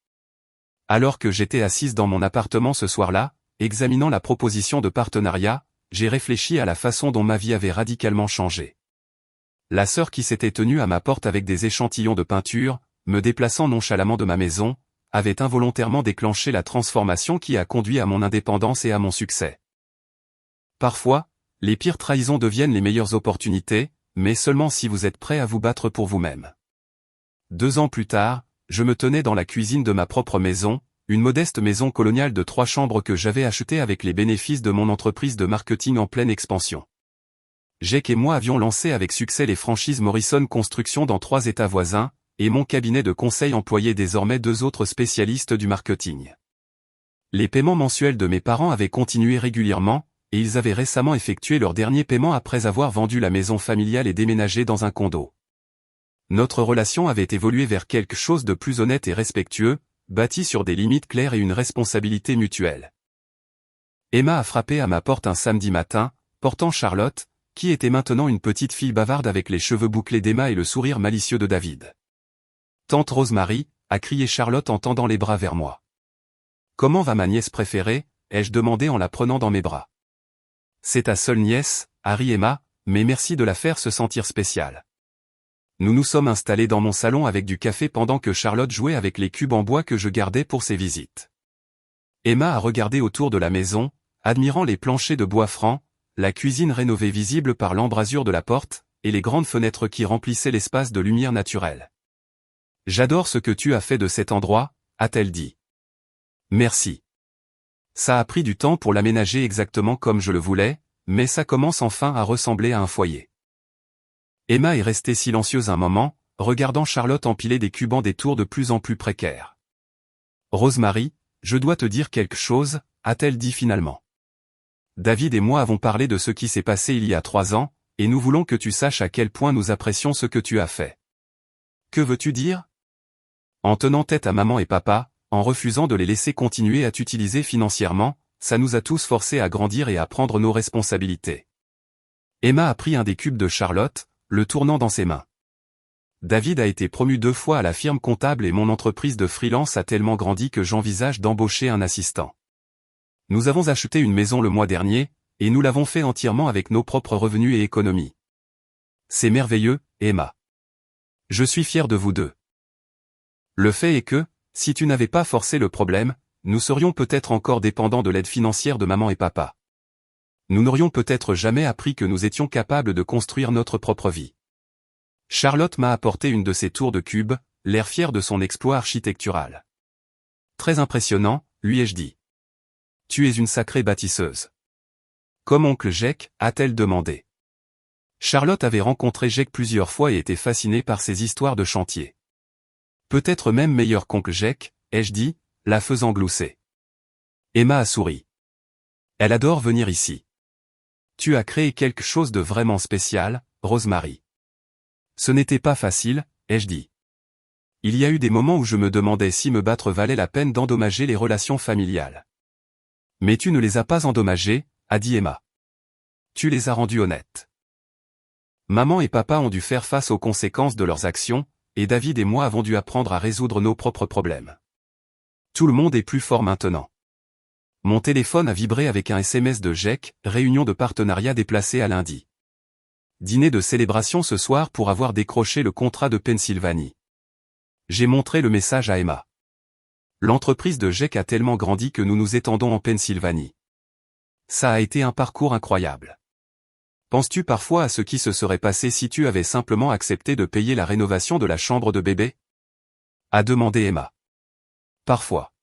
Alors que j'étais assise dans mon appartement ce soir-là, examinant la proposition de partenariat, j'ai réfléchi à la façon dont ma vie avait radicalement changé. La sœur qui s'était tenue à ma porte avec des échantillons de peinture, me déplaçant nonchalamment de ma maison, avait involontairement déclenché la transformation qui a conduit à mon indépendance et à mon succès. Parfois, les pires trahisons deviennent les meilleures opportunités, mais seulement si vous êtes prêt à vous battre pour vous-même. 2 ans plus tard, je me tenais dans la cuisine de ma propre maison, une modeste maison coloniale de 3 chambres que j'avais achetée avec les bénéfices de mon entreprise de marketing en pleine expansion. Jake et moi avions lancé avec succès les franchises Morrison Construction dans 3 États voisins, et mon cabinet de conseil employait désormais 2 autres spécialistes du marketing. Les paiements mensuels de mes parents avaient continué régulièrement, et ils avaient récemment effectué leur dernier paiement après avoir vendu la maison familiale et déménagé dans un condo. Notre relation avait évolué vers quelque chose de plus honnête et respectueux, bâti sur des limites claires et une responsabilité mutuelle. Emma a frappé à ma porte un samedi matin, portant Charlotte, qui était maintenant une petite fille bavarde avec les cheveux bouclés d'Emma et le sourire malicieux de David. « Tante Rosemary » a crié Charlotte en tendant les bras vers moi. « Comment va ma nièce préférée » ai-je demandé en la prenant dans mes bras. « C'est ta seule nièce, Harry Emma, mais merci de la faire se sentir spéciale. » Nous nous sommes installés dans mon salon avec du café pendant que Charlotte jouait avec les cubes en bois que je gardais pour ses visites. Emma a regardé autour de la maison, admirant les planchers de bois franc, la cuisine rénovée visible par l'embrasure de la porte, et les grandes fenêtres qui remplissaient l'espace de lumière naturelle. « J'adore ce que tu as fait de cet endroit, » a-t-elle dit. « Merci. Ça a pris du temps pour l'aménager exactement comme je le voulais, mais ça commence enfin à ressembler à un foyer. » Emma est restée silencieuse un moment, regardant Charlotte empiler des cubes en des tours de plus en plus précaires. « Rosemary, je dois te dire quelque chose, » a-t-elle dit finalement. « David et moi avons parlé de ce qui s'est passé il y a 3 ans, et nous voulons que tu saches à quel point nous apprécions ce que tu as fait. » Que veux-tu dire? En tenant tête à maman et papa, en refusant de les laisser continuer à t'utiliser financièrement, ça nous a tous forcés à grandir et à prendre nos responsabilités. Emma a pris un des cubes de Charlotte, le tournant dans ses mains. David a été promu 2 fois à la firme comptable et mon entreprise de freelance a tellement grandi que j'envisage d'embaucher un assistant. Nous avons acheté une maison le mois dernier, et nous l'avons fait entièrement avec nos propres revenus et économies. C'est merveilleux, Emma. Je suis fier de vous deux. Le fait est que, si tu n'avais pas forcé le problème, nous serions peut-être encore dépendants de l'aide financière de maman et papa. Nous n'aurions peut-être jamais appris que nous étions capables de construire notre propre vie. Charlotte m'a apporté une de ces tours de cubes, l'air fier de son exploit architectural. Très impressionnant, lui ai-je dit. Tu es une sacrée bâtisseuse. Comme oncle Jake, a-t-elle demandé. Charlotte avait rencontré Jake plusieurs fois et était fascinée par ses histoires de chantier. Peut-être même meilleur qu'oncle Jake, ai-je dit, la faisant glousser. Emma a souri. Elle adore venir ici. Tu as créé quelque chose de vraiment spécial, Rosemary. Ce n'était pas facile, ai-je dit. Il y a eu des moments où je me demandais si me battre valait la peine d'endommager les relations familiales. Mais tu ne les as pas endommagées, a dit Emma. Tu les as rendues honnêtes. Maman et papa ont dû faire face aux conséquences de leurs actions, et David et moi avons dû apprendre à résoudre nos propres problèmes. Tout le monde est plus fort maintenant. Mon téléphone a vibré avec un SMS de Jake, réunion de partenariat déplacée à lundi. Dîner de célébration ce soir pour avoir décroché le contrat de Pennsylvanie. J'ai montré le message à Emma. L'entreprise de Jake a tellement grandi que nous nous étendons en Pennsylvanie. Ça a été un parcours incroyable. Penses-tu parfois à ce qui se serait passé si tu avais simplement accepté de payer la rénovation de la chambre de bébé? A demandé Emma. Parfois.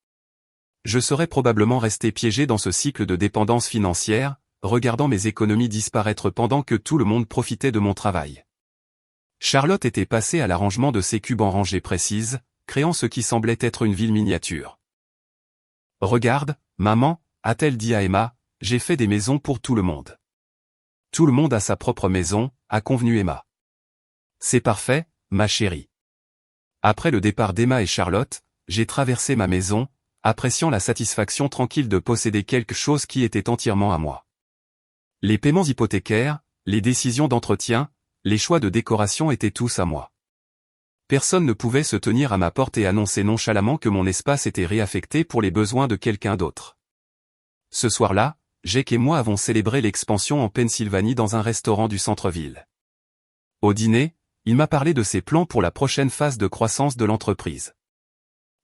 Je serais probablement resté piégé dans ce cycle de dépendance financière, regardant mes économies disparaître pendant que tout le monde profitait de mon travail. Charlotte était passée à l'arrangement de ses cubes en rangées précises, créant ce qui semblait être une ville miniature. « Regarde, maman, a-t-elle dit à Emma, j'ai fait des maisons pour tout le monde. » Tout le monde a sa propre maison, a convenu Emma. C'est parfait, ma chérie. Après le départ d'Emma et Charlotte, j'ai traversé ma maison, appréciant la satisfaction tranquille de posséder quelque chose qui était entièrement à moi. Les paiements hypothécaires, les décisions d'entretien, les choix de décoration étaient tous à moi. Personne ne pouvait se tenir à ma porte et annoncer nonchalamment que mon espace était réaffecté pour les besoins de quelqu'un d'autre. Ce soir-là, Jake et moi avons célébré l'expansion en Pennsylvanie dans un restaurant du centre-ville. Au dîner, il m'a parlé de ses plans pour la prochaine phase de croissance de l'entreprise.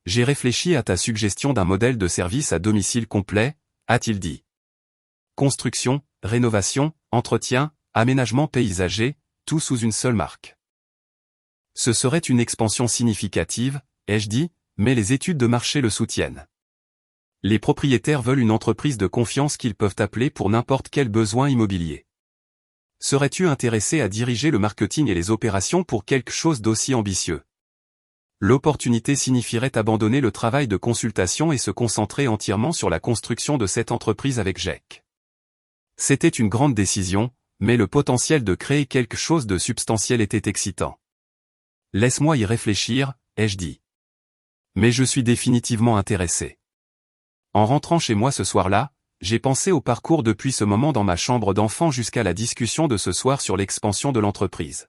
J'ai réfléchi à ta suggestion d'un modèle de service à domicile complet, a-t-il dit. Construction, rénovation, entretien, aménagement paysager, tout sous une seule marque. Ce serait une expansion significative, ai-je dit, mais les études de marché le soutiennent. Les propriétaires veulent une entreprise de confiance qu'ils peuvent appeler pour n'importe quel besoin immobilier. Serais-tu intéressé à diriger le marketing et les opérations pour quelque chose d'aussi ambitieux? L'opportunité signifierait abandonner le travail de consultation et se concentrer entièrement sur la construction de cette entreprise avec Jake. C'était une grande décision, mais le potentiel de créer quelque chose de substantiel était excitant. Laisse-moi y réfléchir, ai-je dit. Mais je suis définitivement intéressé. En rentrant chez moi ce soir-là, j'ai pensé au parcours depuis ce moment dans ma chambre d'enfant jusqu'à la discussion de ce soir sur l'expansion de l'entreprise.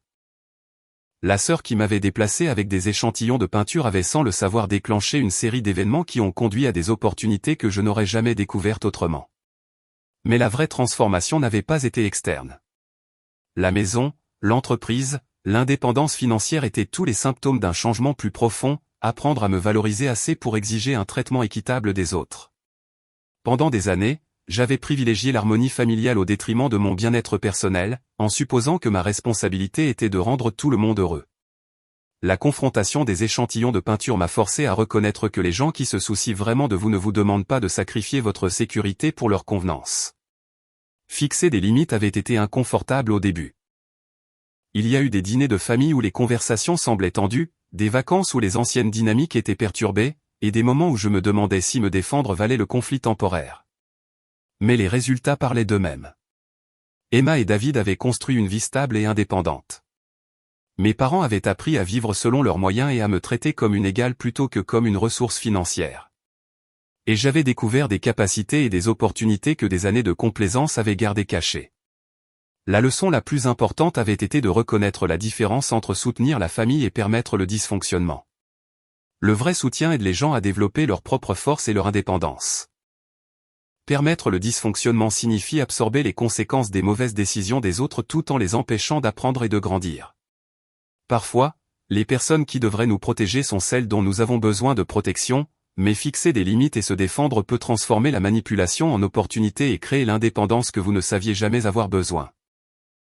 La sœur qui m'avait déplacé avec des échantillons de peinture avait sans le savoir déclenché une série d'événements qui ont conduit à des opportunités que je n'aurais jamais découvertes autrement. Mais la vraie transformation n'avait pas été externe. La maison, l'entreprise, l'indépendance financière étaient tous les symptômes d'un changement plus profond, apprendre à me valoriser assez pour exiger un traitement équitable des autres. Pendant des années, j'avais privilégié l'harmonie familiale au détriment de mon bien-être personnel, en supposant que ma responsabilité était de rendre tout le monde heureux. La confrontation des échantillons de peinture m'a forcé à reconnaître que les gens qui se soucient vraiment de vous ne vous demandent pas de sacrifier votre sécurité pour leur convenance. Fixer des limites avait été inconfortable au début. Il y a eu des dîners de famille où les conversations semblaient tendues, des vacances où les anciennes dynamiques étaient perturbées, et des moments où je me demandais si me défendre valait le conflit temporaire. Mais les résultats parlaient d'eux-mêmes. Emma et David avaient construit une vie stable et indépendante. Mes parents avaient appris à vivre selon leurs moyens et à me traiter comme une égale plutôt que comme une ressource financière. Et j'avais découvert des capacités et des opportunités que des années de complaisance avaient gardées cachées. La leçon la plus importante avait été de reconnaître la différence entre soutenir la famille et permettre le dysfonctionnement. Le vrai soutien aide les gens à développer leur propre force et leur indépendance. Permettre le dysfonctionnement signifie absorber les conséquences des mauvaises décisions des autres tout en les empêchant d'apprendre et de grandir. Parfois, les personnes qui devraient nous protéger sont celles dont nous avons besoin de protection, mais fixer des limites et se défendre peut transformer la manipulation en opportunité et créer l'indépendance que vous ne saviez jamais avoir besoin.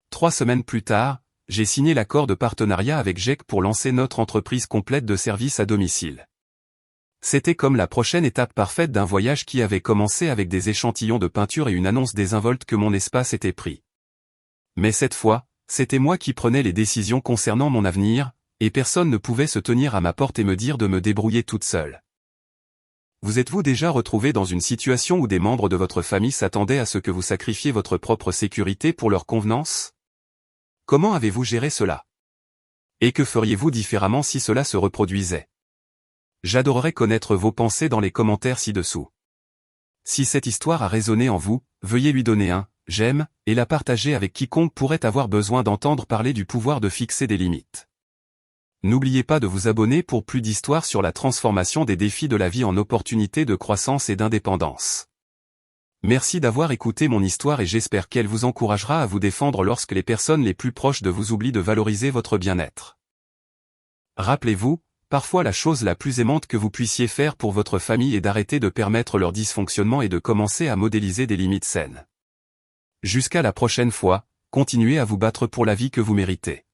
3 semaines plus tard, j'ai signé l'accord de partenariat avec GEC pour lancer notre entreprise complète de services à domicile. C'était comme la prochaine étape parfaite d'un voyage qui avait commencé avec des échantillons de peinture et une annonce désinvolte que mon espace était pris. Mais cette fois, c'était moi qui prenais les décisions concernant mon avenir, et personne ne pouvait se tenir à ma porte et me dire de me débrouiller toute seule. Vous êtes-vous déjà retrouvé dans une situation où des membres de votre famille s'attendaient à ce que vous sacrifiez votre propre sécurité pour leur convenance? Comment avez-vous géré cela? Et que feriez-vous différemment si cela se reproduisait? J'adorerais connaître vos pensées dans les commentaires ci-dessous. Si cette histoire a résonné en vous, veuillez lui donner un « j'aime » et la partager avec quiconque pourrait avoir besoin d'entendre parler du pouvoir de fixer des limites. N'oubliez pas de vous abonner pour plus d'histoires sur la transformation des défis de la vie en opportunités de croissance et d'indépendance. Merci d'avoir écouté mon histoire et j'espère qu'elle vous encouragera à vous défendre lorsque les personnes les plus proches de vous oublient de valoriser votre bien-être. Rappelez-vous, parfois la chose la plus aimante que vous puissiez faire pour votre famille est d'arrêter de permettre leur dysfonctionnement et de commencer à modéliser des limites saines. Jusqu'à la prochaine fois, continuez à vous battre pour la vie que vous méritez.